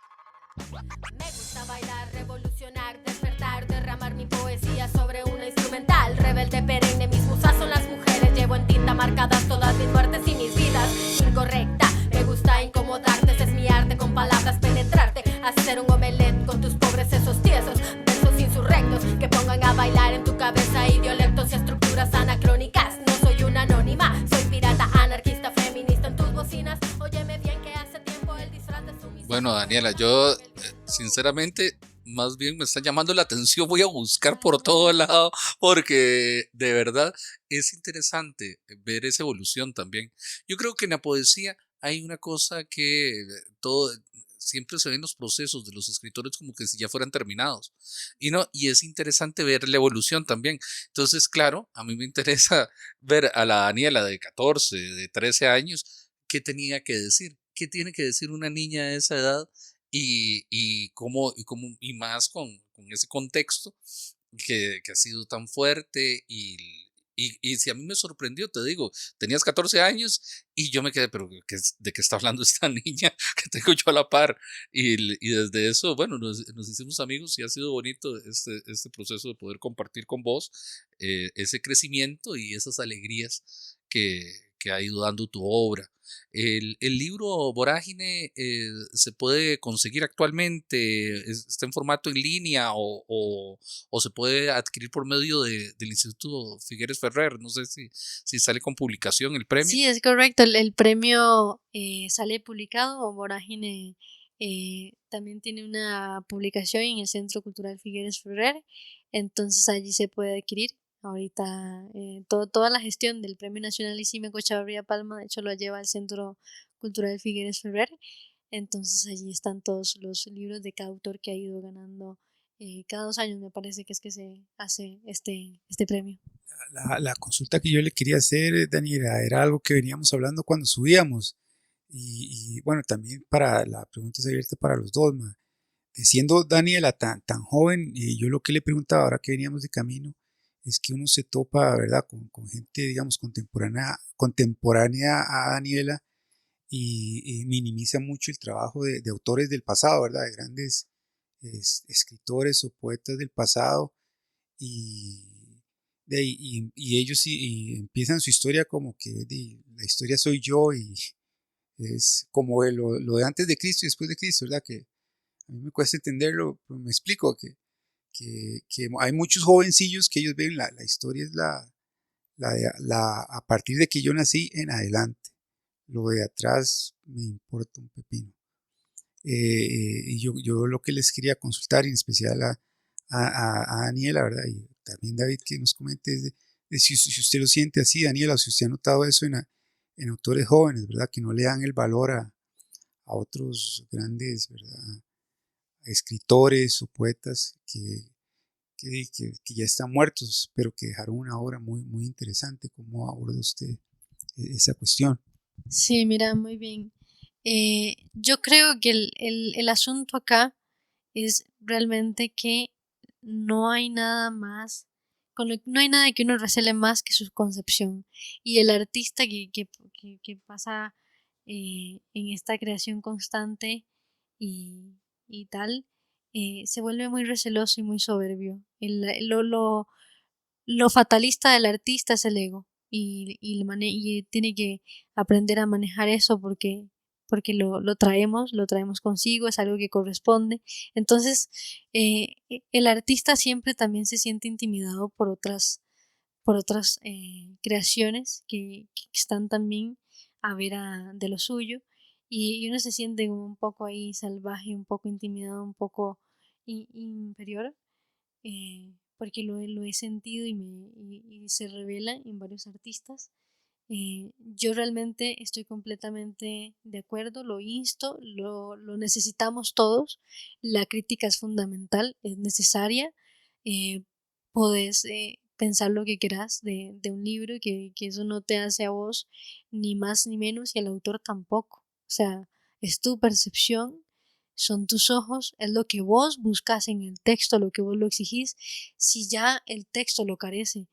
Me gusta bailar, revolucionar, despertar, derramar mi poesía sobre una instrumental. Rebelde perenne, mis musas son las mujeres. Llevo en tinta marcadas todas mis muertes y mis vidas. Incorrecta, me gusta incomodarte, ese es mi arte, con palabras penetrarte. Hacer un omelette con tus pobres sesos tiesos, versos insurrectos que pongan a bailar en tu cabeza idiolectos y estructuras anacrónicas. No soy una anónima, soy pirata, anarquista, feminista en tus bocinas. Óyeme bien que hace tiempo el disfraz de sumisión. Bueno, Daniela, yo sinceramente más bien me está llamando la atención, voy a buscar por todo lado porque de verdad es interesante ver esa evolución también. Yo creo que en la poesía hay una cosa que todo siempre se ven los procesos de los escritores como que si ya fueran terminados, y es interesante ver la evolución también. Entonces, claro, a mí me interesa ver a la Daniela de 14, de 13 años, qué tenía que decir, qué tiene que decir una niña de esa edad, y más con ese contexto que ha sido tan fuerte, y si a mí me sorprendió, te digo, tenías 14 años y yo me quedé, pero ¿de qué está hablando esta niña que tengo yo a la par? Y desde eso, bueno, nos hicimos amigos, y ha sido bonito este proceso de poder compartir con vos ese crecimiento y esas alegrías que ha ido dando tu obra. El libro Vorágine se puede conseguir actualmente, está en formato en línea, o se puede adquirir por medio del Instituto Figueres Ferrer. No sé si sale con publicación el premio. Sí, es correcto. El premio sale publicado. Vorágine también tiene una publicación en el Centro Cultural Figueres Ferrer, entonces allí se puede adquirir. Ahorita toda la gestión del Premio Nacional Isímaco Chavarría Palma, de hecho, lo lleva al Centro Cultural Figueres Ferrer. Entonces allí están todos los libros de cada autor que ha ido ganando. Cada 2 años me parece que es que se hace este premio. La consulta que yo le quería hacer, Daniela, era algo que veníamos hablando cuando subíamos. Y bueno, también para la pregunta es abierta para los dos, ma. Siendo Daniela tan joven, yo lo que le preguntaba ahora que veníamos de camino es que uno se topa, ¿verdad?, con gente, digamos, contemporánea a Daniela, y minimiza mucho el trabajo de autores del pasado, ¿verdad?, de grandes escritores o poetas del pasado, y ellos empiezan su historia como que la historia soy yo, y es como lo de antes de Cristo y después de Cristo, ¿verdad?, que a mí me cuesta entenderlo, pero me explico que que hay muchos jovencillos que ellos ven, la historia es a partir de que yo nací en adelante. Lo de atrás me importa un pepino. Y yo lo que les quería consultar, en especial a Daniela, ¿verdad? Y también David, que nos comente de si usted lo siente así, Daniela, o si usted ha notado eso en autores jóvenes, ¿verdad? Que no le dan el valor a otros grandes, ¿verdad? Escritores o poetas que ya están muertos, pero que dejaron una obra muy, muy interesante. ¿Cómo aborda usted esa cuestión? Sí, mira, muy bien. Yo creo que el asunto acá es realmente que no hay nada más, no hay nada que uno recele más que su concepción. Y el artista que pasa en esta creación constante y tal, se vuelve muy receloso y muy soberbio. Lo fatalista del artista es el ego y tiene que aprender a manejar eso porque lo traemos consigo, es algo que corresponde. Entonces, el artista siempre también se siente intimidado por otras creaciones que están también a ver de lo suyo y uno se siente un poco ahí salvaje, un poco intimidado, un poco inferior porque lo he sentido y se revela en varios artistas. Yo realmente estoy completamente de acuerdo, lo insto, lo necesitamos todos. La crítica es fundamental, es necesaria. Podés pensar lo que quieras de un libro, que eso no te hace a vos ni más ni menos y al autor tampoco. O sea, es tu percepción, son tus ojos, es lo que vos buscas en el texto, lo que vos lo exigís. Si ya el texto lo carece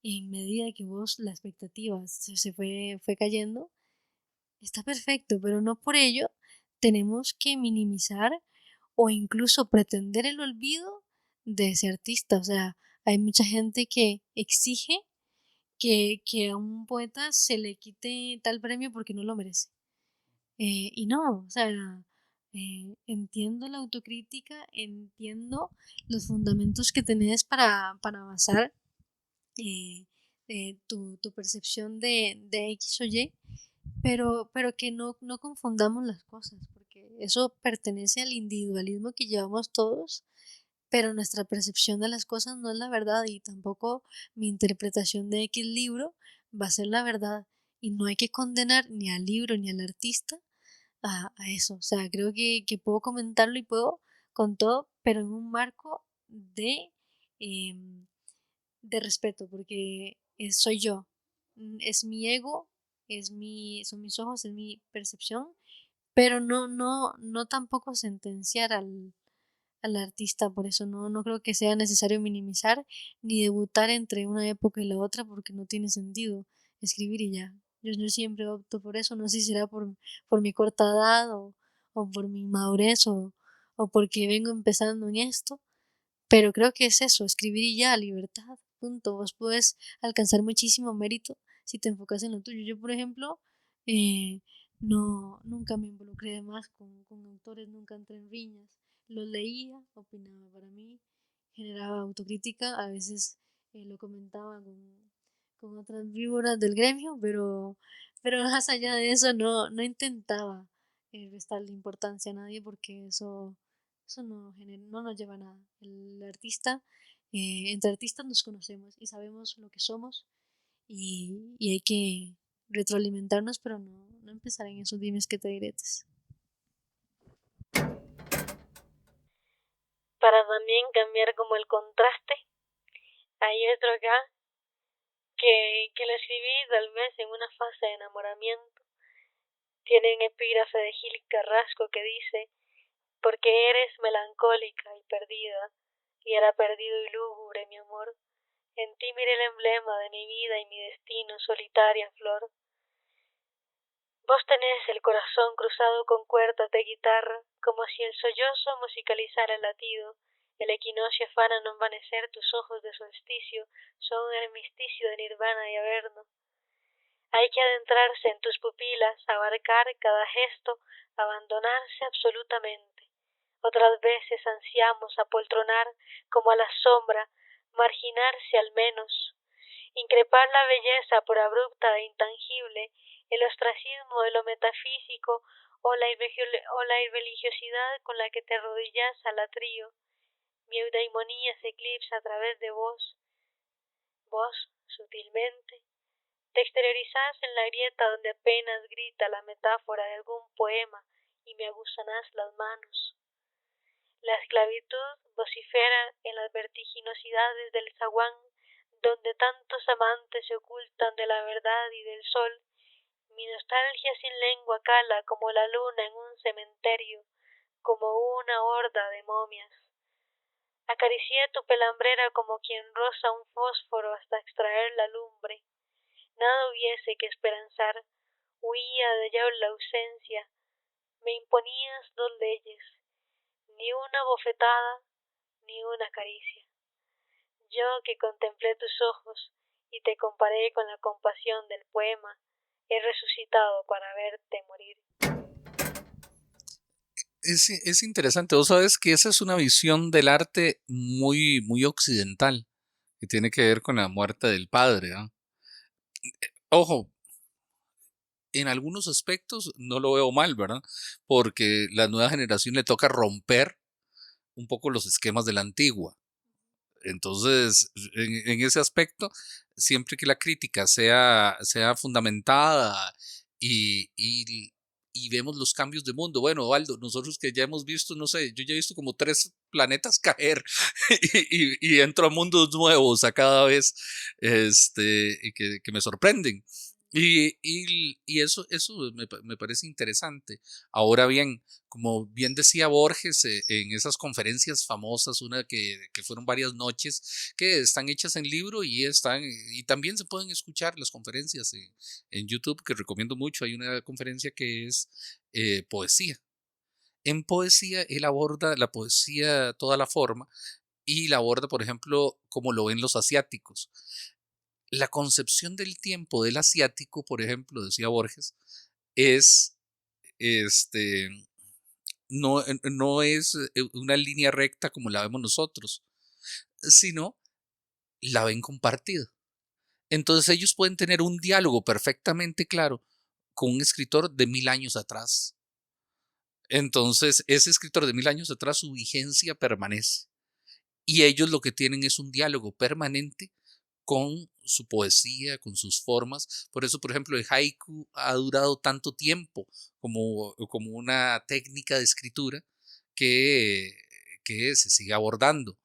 en medida que vos la expectativa se fue cayendo, está perfecto, pero no por ello tenemos que minimizar o incluso pretender el olvido de ese artista. O sea, hay mucha gente que exige que a un poeta se le quite tal premio porque no lo merece. Y no, o sea, entiendo la autocrítica, entiendo los fundamentos que tenés para basar tu percepción de X o Y, pero que no confundamos las cosas, porque eso pertenece al individualismo que llevamos todos, pero nuestra percepción de las cosas no es la verdad y tampoco mi interpretación de X libro va a ser la verdad. Y no hay que condenar ni al libro ni al artista a eso. O sea, creo que puedo comentarlo y puedo con todo, pero en un marco em, de respeto, porque soy yo, es mi ego, son mis ojos, es mi percepción, pero no tampoco sentenciar al artista, por eso no creo que sea necesario minimizar ni debutar entre una época y la otra porque no tiene sentido escribir y ya. Yo siempre opto por eso, no sé si será por mi corta edad o por mi madurez o porque vengo empezando en esto, pero creo que es eso, escribir y ya, libertad, punto. Vos puedes alcanzar muchísimo mérito si te enfocas en lo tuyo. Yo, por ejemplo, eh, nunca me involucré de más con autores, nunca entré en riñas. Los leía, opinaba para mí, generaba autocrítica, a veces lo comentaba con otras víboras del gremio, pero más allá de eso no intentaba restarle importancia a nadie porque eso no nos lleva a nada. El artista, entre artistas nos conocemos y sabemos lo que somos y hay que retroalimentarnos, pero no empezar en esos dimes que te diretes. Para también cambiar como el contraste, hay otro acá que lo escribí tal vez en una fase de enamoramiento. Tiene un epígrafe de Gil Carrasco que dice: porque eres melancólica y perdida, y era perdido y lúgubre mi amor, en ti miré el emblema de mi vida y mi destino, solitaria flor. Vos tenés el corazón cruzado con cuerdas de guitarra, como si el sollozo musicalizara el latido, el equinoccio afana no envanecer tus ojos de solsticio, son el misticio de nirvana y averno. Hay que adentrarse en tus pupilas, abarcar cada gesto, abandonarse absolutamente. Otras veces ansiamos apoltronar como a la sombra, marginarse al menos, increpar la belleza por abrupta e intangible, el ostracismo de lo metafísico o la religiosidad con la que te arrodillas al atrio. Mi eudaimonía se eclipsa a través de vos. Vos, sutilmente, te exteriorizás en la grieta donde apenas grita la metáfora de algún poema y me aguzanás las manos. La esclavitud vocifera en las vertiginosidades del zaguán donde tantos amantes se ocultan de la verdad y del sol. Mi nostalgia sin lengua cala como la luna en un cementerio, como una horda de momias. Acaricié tu pelambrera como quien roza un fósforo hasta extraer la lumbre. Nada hubiese que esperanzar, huía de ya la ausencia. Me imponías dos leyes, ni una bofetada, ni una caricia. Yo que contemplé tus ojos y te comparé con la compasión del poema, he resucitado para verte morir. Es interesante, vos sabes que esa es una visión del arte muy, muy occidental, que tiene que ver con la muerte del padre, ¿ah? Ojo, en algunos aspectos no lo veo mal, ¿verdad? Porque la nueva generación le toca romper un poco los esquemas de la antigua. Entonces, en ese aspecto, siempre que la crítica sea fundamentada y vemos los cambios de mundo. Bueno, Waldo, nosotros que ya hemos visto, no sé, yo ya he visto como 3 planetas caer y entro a mundos nuevos a cada vez que me sorprenden. Y eso me parece interesante. Ahora bien, como bien decía Borges en esas conferencias famosas, una que fueron varias noches, que están hechas en libro y también se pueden escuchar las conferencias en YouTube, que recomiendo mucho. Hay una conferencia que es poesía. En poesía él aborda la poesía, toda la forma, y la aborda, por ejemplo, como lo ven los asiáticos. La concepción del tiempo del asiático, por ejemplo, decía Borges, es no es una línea recta como la vemos nosotros, sino la ven compartida. Entonces ellos pueden tener un diálogo perfectamente claro con un escritor de 1000 años atrás. Entonces ese escritor de 1000 años atrás, su vigencia permanece. Y ellos lo que tienen es un diálogo permanente con su poesía, con sus formas. Por eso, por ejemplo, el haiku ha durado tanto tiempo como una técnica de escritura que se sigue abordando.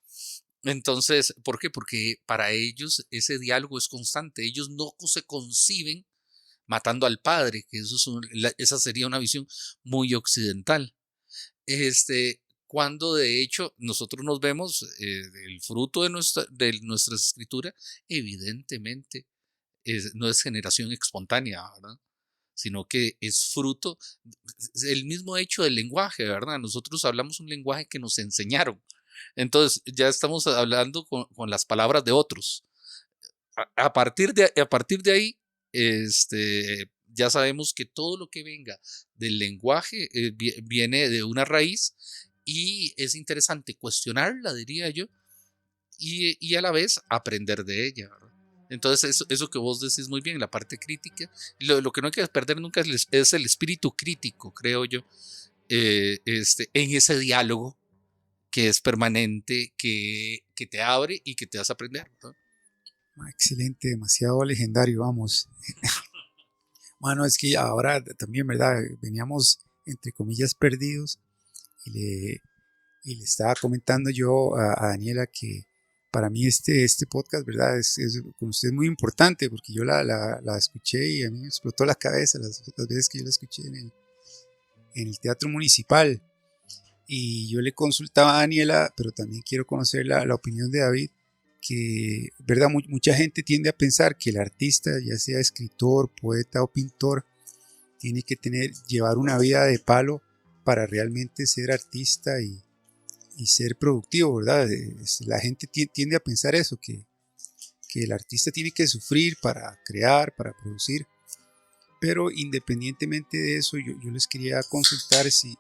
Entonces, ¿por qué? Porque para ellos ese diálogo es constante. Ellos no se conciben matando al padre, que esa sería una visión muy occidental. Cuando de hecho nosotros nos vemos el fruto de nuestra escritura, evidentemente no es generación espontánea, ¿verdad? Sino que es fruto del mismo hecho del lenguaje, ¿verdad? Nosotros hablamos un lenguaje que nos enseñaron. Entonces ya estamos hablando con las palabras de otros. A partir de ahí, ya sabemos que todo lo que venga del lenguaje viene de una raíz y es interesante cuestionarla, diría yo, y a la vez aprender de ella, ¿verdad? Entonces eso que vos decís muy bien, la parte crítica, lo que no hay que perder nunca es el espíritu crítico, creo yo, en ese diálogo que es permanente, que te abre y que te hace aprender, ¿no? Excelente, demasiado legendario, vamos. Bueno, es que ahora también, ¿verdad? Veníamos, entre comillas, perdidos y le estaba comentando yo a Daniela que para mí este podcast, ¿verdad? Es con usted muy importante porque yo la escuché y a mí me explotó la cabeza las veces que yo la escuché en el Teatro Municipal. Y yo le consultaba a Daniela, pero también quiero conocer la opinión de David, que, ¿verdad? Mucha gente tiende a pensar que el artista, ya sea escritor, poeta o pintor, tiene que llevar una vida de palo para realmente ser artista y ser productivo, ¿verdad? La gente tiende a pensar eso, que el artista tiene que sufrir para crear, para producir. Pero independientemente de eso, yo les quería consultar si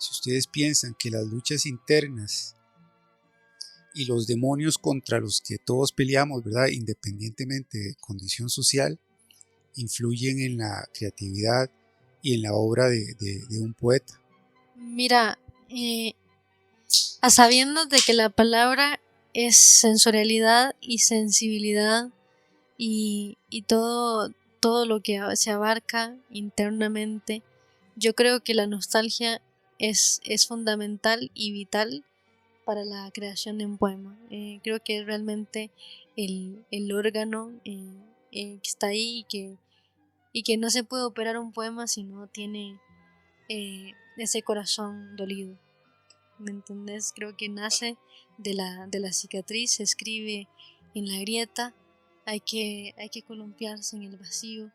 si ustedes piensan que las luchas internas y los demonios contra los que todos peleamos, ¿verdad? Independientemente de condición social, influyen en la creatividad y en la obra de un poeta. Mira, a sabiendas de que la palabra es sensorialidad y sensibilidad y todo lo que se abarca internamente, yo creo que la nostalgia es fundamental y vital para la creación de un poema. Creo que es realmente el órgano que está ahí y que no se puede operar un poema si no tiene ese corazón dolido. ¿Me entendés? Creo que nace de la cicatriz, se escribe en la grieta, hay que columpiarse en el vacío.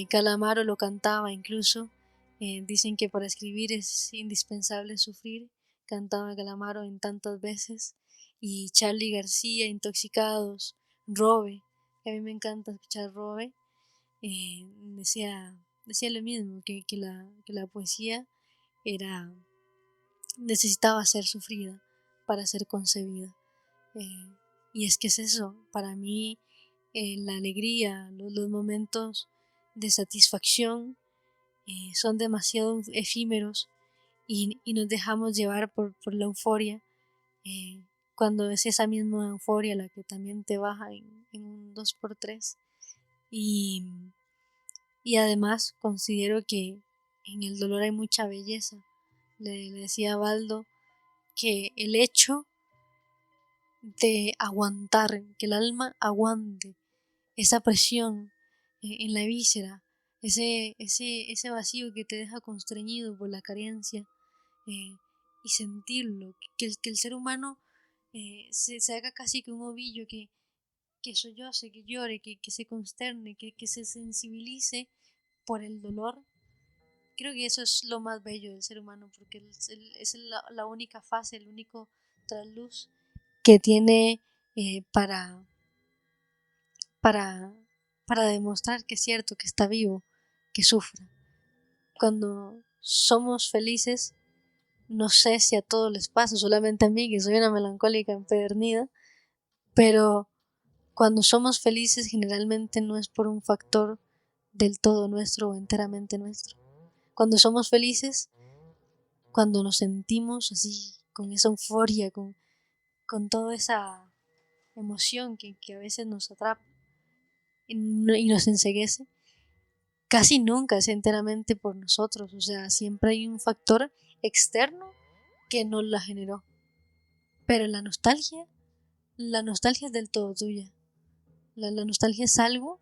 Calamaro lo cantaba incluso. Dicen que para escribir es indispensable sufrir, cantaba Calamaro en tantas veces. Y Charly García, Intoxicados, Robe, que a mí me encanta escuchar Robe, decía lo mismo, que la poesía necesitaba ser sufrida para ser concebida. Y es que es eso, para mí la alegría, los momentos de satisfacción son demasiado efímeros y nos dejamos llevar por la euforia, cuando es esa misma euforia la que también te baja en un 2x3. Y además considero que en el dolor hay mucha belleza. Le decía a Baldo que el hecho de aguantar, que el alma aguante esa presión en la víscera, ese vacío que te deja constreñido por la carencia, y sentirlo, que el ser humano se haga casi que un ovillo, que solloce, que llore, que se consterne, que se sensibilice por el dolor. Creo que eso es lo más bello del ser humano, porque es la única fase, el único trasluz que tiene para demostrar que es cierto, que está vivo, que sufre. Cuando somos felices, no sé si a todos les pasa, solamente a mí, que soy una melancólica empedernida, pero cuando somos felices generalmente no es por un factor del todo nuestro o enteramente nuestro. Cuando somos felices, cuando nos sentimos así, con esa euforia, con toda esa emoción que a veces nos atrapa y nos enceguece, casi nunca es enteramente por nosotros. O sea, siempre hay un factor externo que nos la generó. Pero la nostalgia es del todo tuya. La nostalgia es algo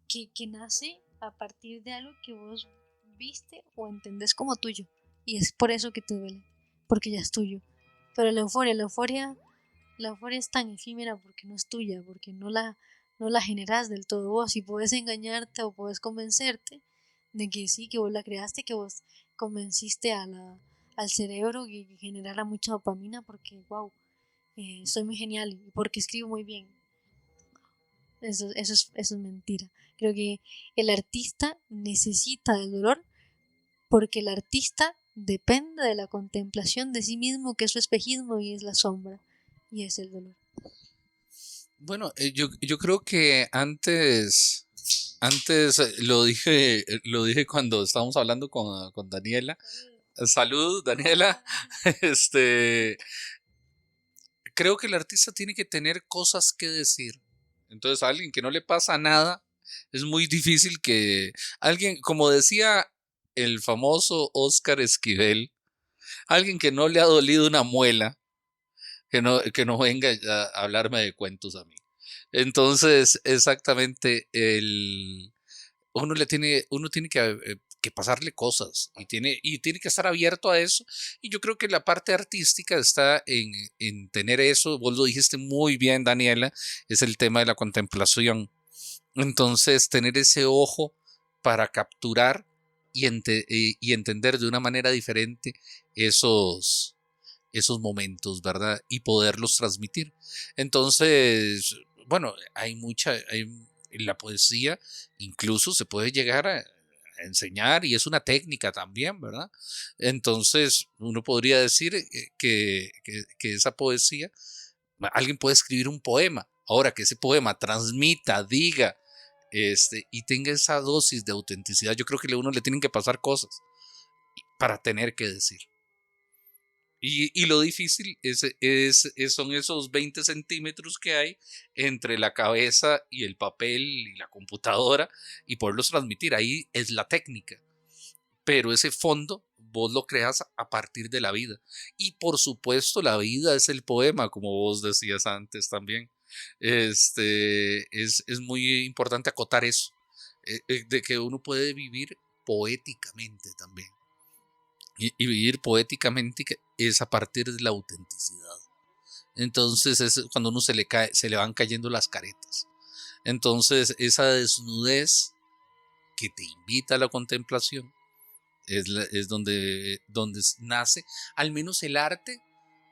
que nace a partir de algo que vos viste o entendés como tuyo, y es por eso que te duele, porque ya es tuyo. Pero la euforia es tan efímera porque no es tuya, porque no la generas del todo vos, y puedes engañarte o puedes convencerte de que sí, que vos la creaste, que vos convenciste al cerebro que generara mucha dopamina porque wow, soy muy genial y porque escribo muy bien. Eso es mentira. Creo que el artista necesita del dolor porque el artista depende de la contemplación de sí mismo, que es su espejismo y es la sombra, y es el dolor. Bueno, yo creo que antes lo dije cuando estábamos hablando con Daniela. Salud, Daniela. Creo que el artista tiene que tener cosas que decir. Entonces, a alguien que no le pasa nada, es muy difícil que alguien, como decía el famoso Oscar Esquivel, alguien que no le ha dolido una muela, que no venga a hablarme de cuentos a mí. Entonces, exactamente, uno tiene que pasarle cosas y tiene que estar abierto a eso. Y yo creo que la parte artística está en tener eso. Vos lo dijiste muy bien, Daniela, es el tema de la contemplación. Entonces, tener ese ojo para capturar y entender de una manera diferente esos momentos, ¿verdad? Y poderlos transmitir. Entonces, bueno, en la poesía incluso se puede llegar a enseñar y es una técnica también, ¿verdad? Entonces uno podría decir que esa poesía, alguien puede escribir un poema, ahora que ese poema transmita, diga, y tenga esa dosis de autenticidad, yo creo que a uno le tienen que pasar cosas para tener que decir. Y lo difícil son esos 20 centímetros que hay entre la cabeza y el papel y la computadora y poderlos transmitir. Ahí es la técnica. Pero ese fondo vos lo creas a partir de la vida. Y por supuesto la vida es el poema, como vos decías antes también. Es muy importante acotar eso, de que uno puede vivir poéticamente también. Y vivir poéticamente es a partir de la autenticidad. Entonces es cuando uno se le van cayendo las caretas. Entonces esa desnudez que te invita a la contemplación es donde nace al menos el arte,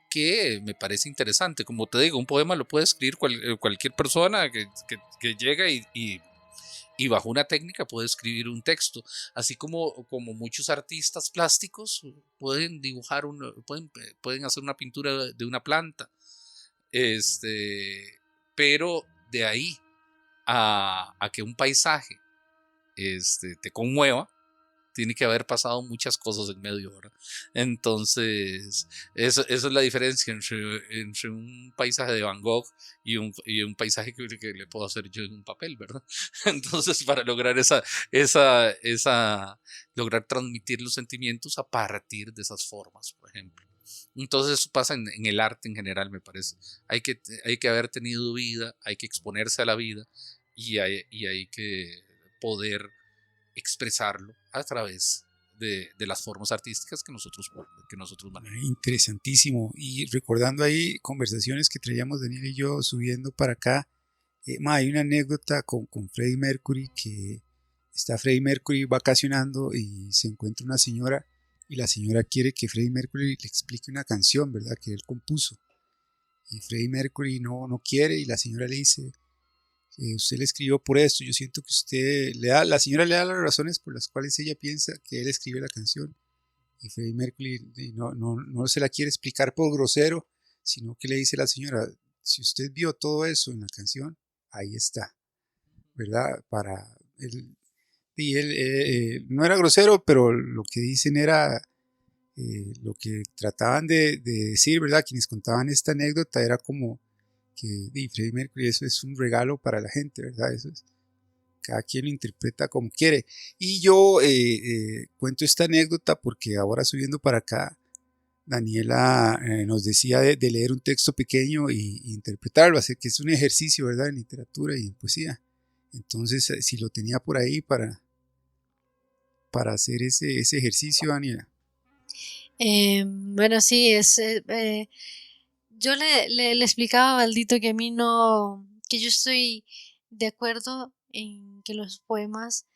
que me parece interesante. Como te digo, un poema lo puede escribir cualquier persona que llega y bajo una técnica puede escribir un texto, así como muchos artistas plásticos pueden dibujar, pueden hacer una pintura de una planta, pero de ahí a que un paisaje te conmueva, tiene que haber pasado muchas cosas en medio, ¿verdad? Entonces, eso es la diferencia entre un paisaje de Van Gogh y un paisaje que le puedo hacer yo en un papel, ¿verdad? Entonces, para lograr lograr transmitir los sentimientos a partir de esas formas, por ejemplo. Entonces, eso pasa en el arte en general, me parece. Hay que haber tenido vida, hay que exponerse a la vida y hay que poder expresarlo a través de las formas artísticas que nosotros manejamos. Interesantísimo. Y recordando ahí conversaciones que traíamos Daniel y yo subiendo para acá, hay una anécdota con Freddie Mercury, que está Freddie Mercury vacacionando y se encuentra una señora y la señora quiere que Freddie Mercury le explique una canción, ¿verdad?, que él compuso. Y Freddie Mercury no quiere y la señora le dice: usted le escribió por esto, yo siento que la señora le da las razones por las cuales ella piensa que él escribe la canción, y Freddie Mercury no se la quiere explicar por grosero, sino que le dice a la señora: si usted vio todo eso en la canción, ahí está, ¿verdad? Para él, y él no era grosero, pero lo que dicen era, lo que trataban de decir, ¿verdad? Quienes contaban esta anécdota era como que Freddie Mercury, eso es un regalo para la gente, ¿verdad? Eso es, cada quien lo interpreta como quiere. Y yo cuento esta anécdota porque ahora subiendo para acá, Daniela nos decía de leer un texto pequeño y interpretarlo, así que es un ejercicio, ¿verdad?, en literatura y en poesía. Entonces, si lo tenía por ahí para hacer ese ejercicio, Daniela. Bueno, sí, yo le explicaba a Baldito que que yo estoy de acuerdo en que los poemas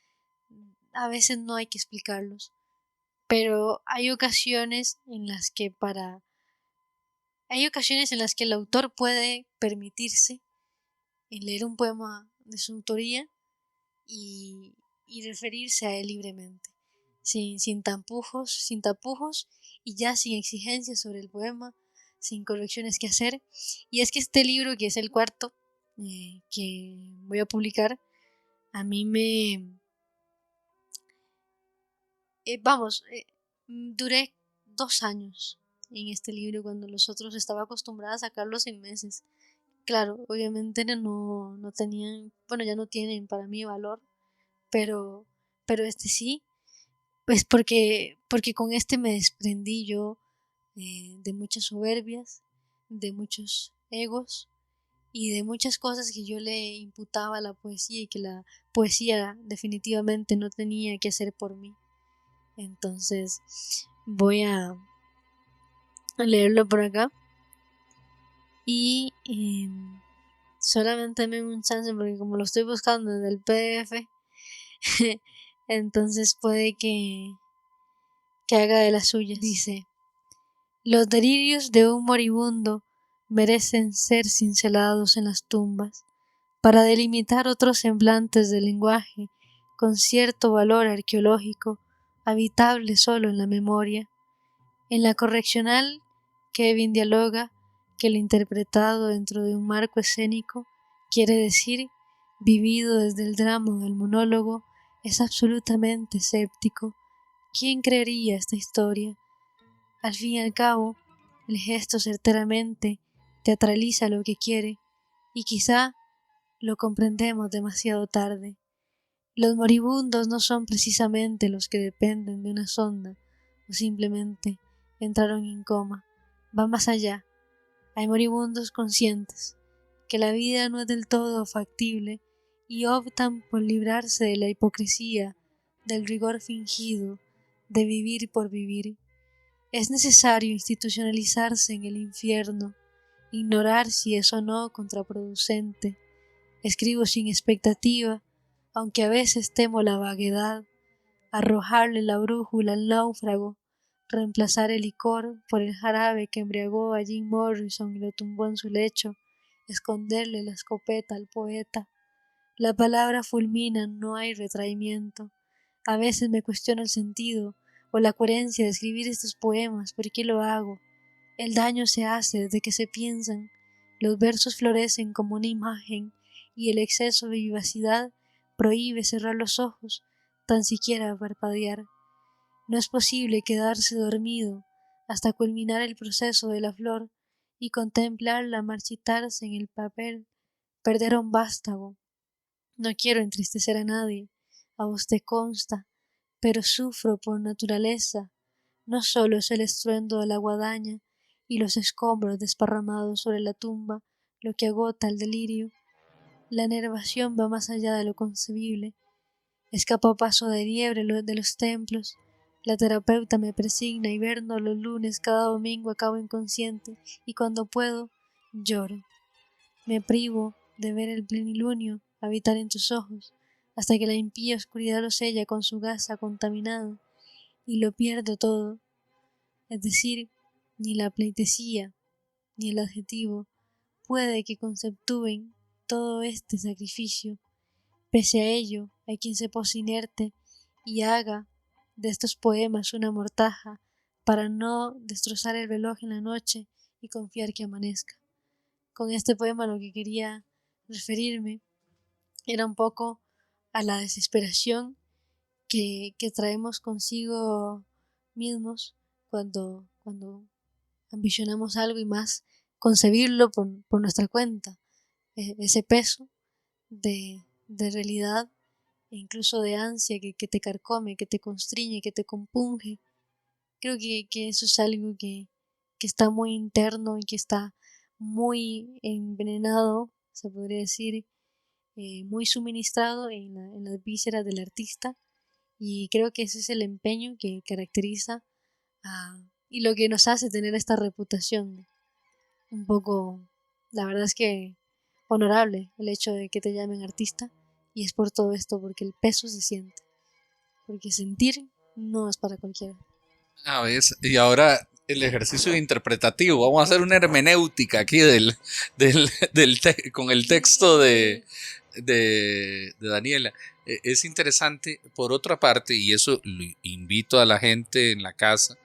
a veces no hay que explicarlos, pero hay ocasiones en las que el autor puede permitirse leer un poema de su autoría y referirse a él libremente, sin tapujos y ya sin exigencias sobre el poema, sin correcciones que hacer. Y es que este libro, que es el cuarto que voy a publicar, a mí duré 2 años en este libro, cuando los otros estaba acostumbrada a sacarlos en meses. Claro, obviamente no tenían, bueno, ya no tienen para mí valor, pero este sí, pues porque con este me desprendí yo de muchas soberbias, de muchos egos y de muchas cosas que yo le imputaba a la poesía y que la poesía definitivamente no tenía que hacer por mí. Entonces voy a leerlo por acá y solamente me un chance porque como lo estoy buscando en el PDF entonces puede que haga de las suyas. Dice: los delirios de un moribundo merecen ser cincelados en las tumbas para delimitar otros semblantes del lenguaje con cierto valor arqueológico, habitable solo en la memoria. En la correccional, Kevin dialoga que el interpretado dentro de un marco escénico quiere decir vivido desde el drama del monólogo, es absolutamente escéptico. ¿Quién creería esta historia? Al fin y al cabo, el gesto certeramente teatraliza lo que quiere, y quizá lo comprendemos demasiado tarde. Los moribundos no son precisamente los que dependen de una sonda o simplemente entraron en coma. Va más allá. Hay moribundos conscientes que la vida no es del todo factible y optan por librarse de la hipocresía, del rigor fingido, de vivir por vivir. Es necesario institucionalizarse en el infierno, ignorar si es o no contraproducente. Escribo sin expectativa, aunque a veces temo la vaguedad, arrojarle la brújula al náufrago, reemplazar el licor por el jarabe que embriagó a Jim Morrison y lo tumbó en su lecho, esconderle la escopeta al poeta. La palabra fulmina, no hay retraimiento. A veces me cuestiono el sentido o la coherencia de escribir estos poemas. ¿Por qué lo hago? El daño se hace desde que se piensan. Los versos florecen como una imagen y el exceso de vivacidad prohíbe cerrar los ojos, tan siquiera parpadear. No es posible quedarse dormido hasta culminar el proceso de la flor y contemplarla marchitarse en el papel, perder a un vástago. No quiero entristecer a nadie, a vos te consta, pero sufro por naturaleza. No solo es el estruendo de la guadaña y los escombros desparramados sobre la tumba lo que agota el delirio. La enervación va más allá de lo concebible. Escapo a paso de liebre de los templos. La terapeuta me presigna hiberno los lunes, cada domingo acabo inconsciente y cuando puedo lloro. Me privo de ver el plenilunio habitar en tus ojos hasta que la impía oscuridad lo sella con su gasa contaminado y lo pierdo todo. Es decir, ni la pleitesía ni el adjetivo puede que conceptúen todo este sacrificio. Pese a ello, hay quien se posa inerte y haga de estos poemas una mortaja para no destrozar el reloj en la noche y confiar que amanezca. Con este poema lo que quería referirme era un poco a la desesperación que traemos consigo mismos cuando ambicionamos algo y más concebirlo por nuestra cuenta. Ese peso de realidad e incluso de ansia que te carcome, que te constriñe, que te compunge. Creo que eso es algo que está muy interno y que está muy envenenado, se podría decir, muy suministrado en las vísceras del artista, y creo que ese es el empeño que caracteriza y lo que nos hace tener esta reputación un poco, la verdad es que honorable el hecho de que te llamen artista, y es por todo esto, porque el peso se siente, porque sentir no es para cualquiera. A ver, y ahora el ejercicio interpretativo. Vamos a hacer una hermenéutica aquí con el texto de Daniela. Es interesante, por otra parte, y eso lo invito a la gente en la casa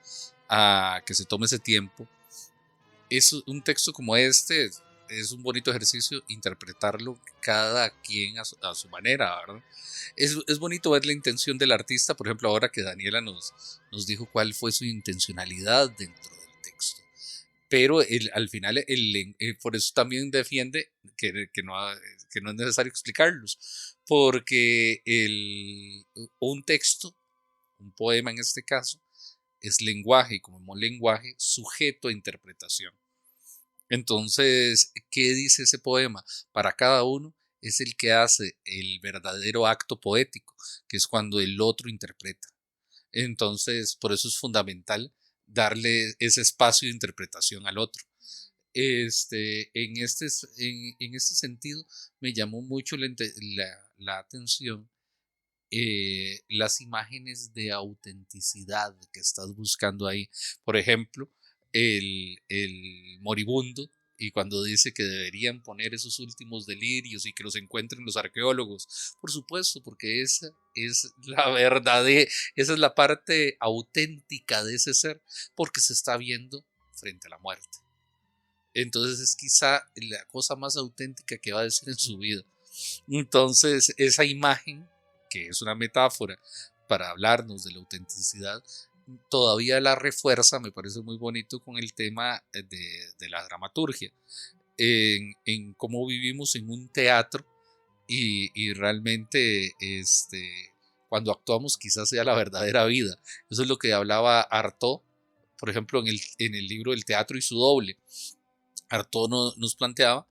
a que se tome ese tiempo. Es un texto como este, es un bonito ejercicio interpretarlo cada quien a su manera, ¿verdad? Es bonito ver la intención del artista, por ejemplo, ahora que Daniela nos dijo cuál fue su intencionalidad dentro del texto. Pero al final, por eso también defiende que no es necesario explicarlos, porque un texto, un poema en este caso, es lenguaje, y como lenguaje sujeto a interpretación. Entonces, ¿qué dice ese poema? Para cada uno es el que hace el verdadero acto poético, que es cuando el otro interpreta. Entonces, por eso es fundamental darle ese espacio de interpretación al otro. En este sentido, me llamó mucho la atención las imágenes de autenticidad que estás buscando ahí. Por ejemplo, el moribundo y cuando dice que deberían poner esos últimos delirios y que los encuentren los arqueólogos, por supuesto, porque esa es la verdad, esa es la parte auténtica de ese ser, porque se está viendo frente a la muerte. Entonces es quizá la cosa más auténtica que va a decir en su vida. Entonces esa imagen, que es una metáfora para hablarnos de la autenticidad, todavía la refuerza, me parece muy bonito con el tema de la dramaturgia, en cómo vivimos en un teatro y realmente cuando actuamos quizás sea la verdadera vida. Eso es lo que hablaba Artaud, por ejemplo, en el libro El teatro y su doble. Artaud nos planteaba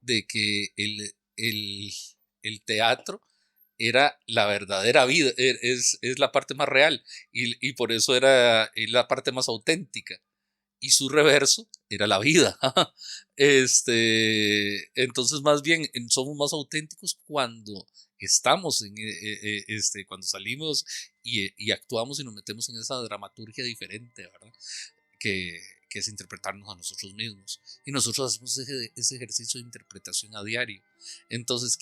de que el teatro era la verdadera vida, es la parte más real y por eso es la parte más auténtica. Y su reverso era la vida. Entonces, más bien, somos más auténticos cuando estamos, cuando salimos y actuamos y nos metemos en esa dramaturgia diferente, ¿verdad? Que es interpretarnos a nosotros mismos. Y nosotros hacemos ese ejercicio de interpretación a diario. Entonces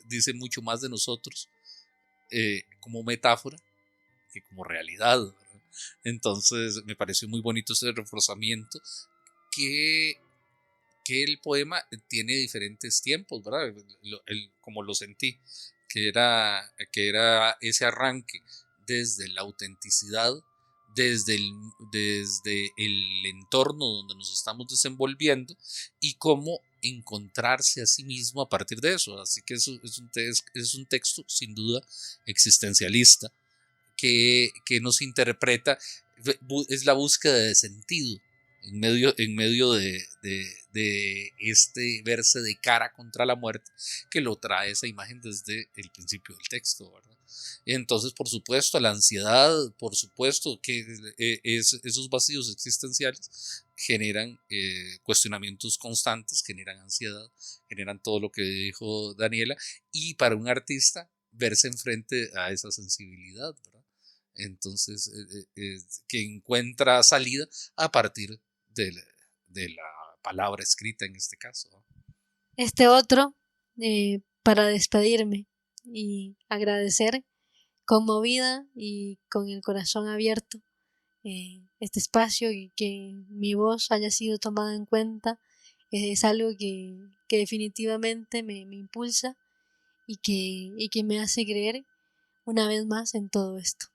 dice mucho más de nosotros como metáfora que como realidad, ¿verdad? Entonces me pareció muy bonito ese reforzamiento que el poema tiene diferentes tiempos, ¿verdad? Como lo sentí, que era ese arranque desde la autenticidad, desde el entorno donde nos estamos desenvolviendo y cómo encontrarse a sí mismo a partir de eso. Así que eso es un texto sin duda existencialista que nos interpreta, es la búsqueda de sentido en medio de verse de cara contra la muerte, que lo trae esa imagen desde el principio del texto, ¿verdad? Entonces, por supuesto, la ansiedad, por supuesto que esos vacíos existenciales generan cuestionamientos constantes, generan ansiedad, generan todo lo que dijo Daniela, y para un artista verse enfrente a esa sensibilidad, ¿verdad? Entonces, que encuentra salida a partir de la palabra escrita en este caso, ¿no? Este otro, para despedirme y agradecer, conmovida y con el corazón abierto, este espacio y que mi voz haya sido tomada en cuenta, es algo que definitivamente me impulsa y que me hace creer una vez más en todo esto.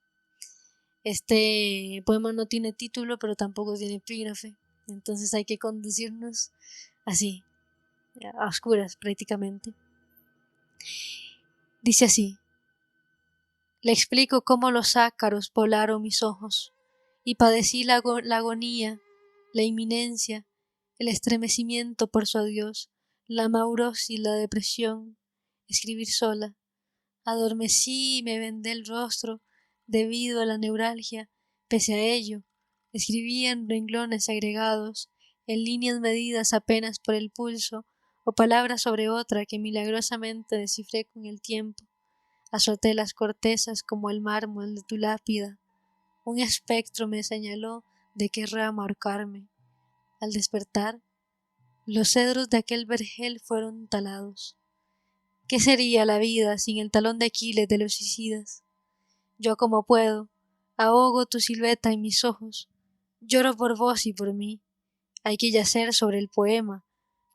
Este poema no tiene título, pero tampoco tiene epígrafe, entonces hay que conducirnos así, a oscuras prácticamente. Dice así: le explico cómo los ácaros volaron mis ojos y padecí la agonía, la inminencia, el estremecimiento por su adiós, la maurosis, la depresión, escribir sola. Adormecí y me vendé el rostro debido a la neuralgia. Pese a ello, escribí en renglones agregados, en líneas medidas apenas por el pulso, o palabras sobre otra que milagrosamente descifré con el tiempo. Azoté las cortezas como el mármol de tu lápida. Un espectro me señaló de qué rama ahorcarme. Al despertar, los cedros de aquel vergel fueron talados. ¿Qué sería la vida sin el talón de Aquiles de los suicidas? Yo como puedo, ahogo tu silueta en mis ojos, lloro por vos y por mí. Hay que yacer sobre el poema,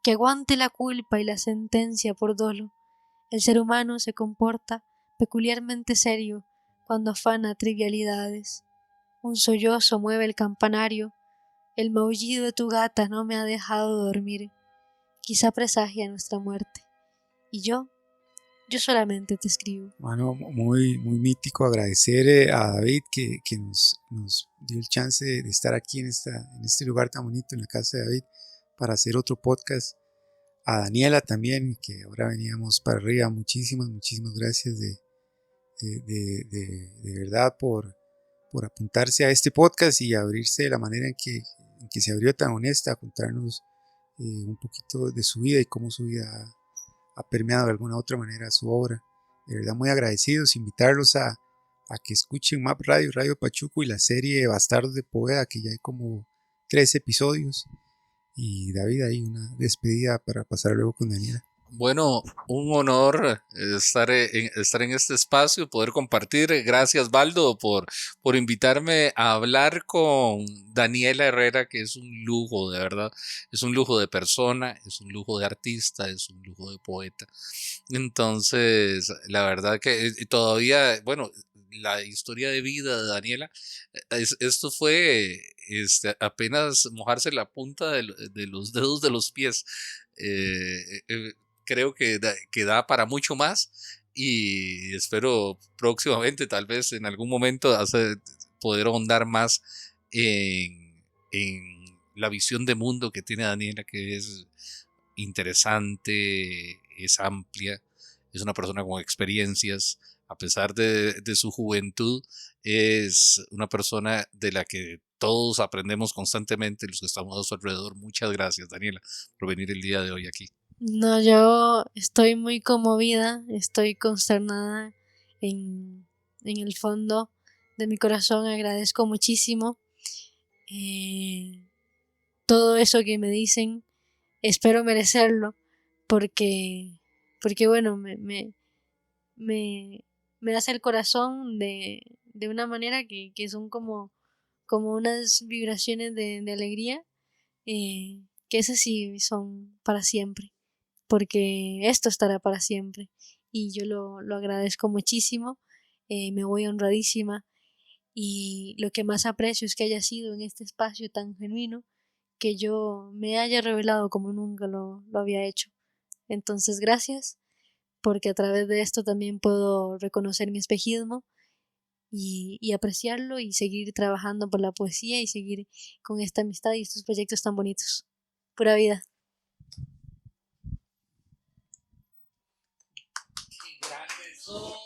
que aguante la culpa y la sentencia por dolo. El ser humano se comporta peculiarmente serio cuando afana trivialidades. Un sollozo mueve el campanario, el maullido de tu gata no me ha dejado dormir. Quizá presagia nuestra muerte. Y yo solamente te escribo. Bueno, muy mítico. Agradecer a David que nos dio el chance de estar aquí en este lugar tan bonito, en la casa de David, para hacer otro podcast. A Daniela también, que ahora veníamos para arriba. Muchísimas gracias de verdad por apuntarse a este podcast y abrirse de la manera en que se abrió, tan honesta, a contarnos un poquito de su vida y cómo su vida ha permeado de alguna otra manera su obra. De verdad muy agradecidos, invitarlos a que escuchen MAP Radio, Radio Pachuco y la serie Bastardos de Poveda, que ya hay como 3 episodios. Y David, ahí una despedida para pasar luego con Daniela. Bueno, un honor estar en este espacio, poder compartir. Gracias, Baldo, por invitarme a hablar con Daniela Herrera, que es un lujo, de verdad. Es un lujo de persona, es un lujo de artista, es un lujo de poeta. Entonces, la verdad que todavía, bueno, la historia de vida de Daniela, esto fue apenas mojarse la punta de los dedos de los pies. Creo que da para mucho más y espero próximamente, tal vez en algún momento, poder ahondar más en la visión de mundo que tiene Daniela, que es interesante, es amplia, es una persona con experiencias, a pesar de su juventud, es una persona de la que todos aprendemos constantemente los que estamos a su alrededor. Muchas gracias, Daniela, por venir el día de hoy aquí. No, yo estoy muy conmovida, estoy consternada en el fondo de mi corazón, agradezco muchísimo todo eso que me dicen, espero merecerlo, porque, porque bueno, me hace el corazón de una manera que son como unas vibraciones de alegría, que esas sí son para siempre, porque esto estará para siempre y yo lo agradezco muchísimo, me voy honradísima y lo que más aprecio es que haya sido en este espacio tan genuino que yo me haya revelado como nunca lo había hecho. Entonces, gracias, porque a través de esto también puedo reconocer mi espejismo y apreciarlo y seguir trabajando por la poesía y seguir con esta amistad y estos proyectos tan bonitos. Pura vida. ¡Qué grandes son!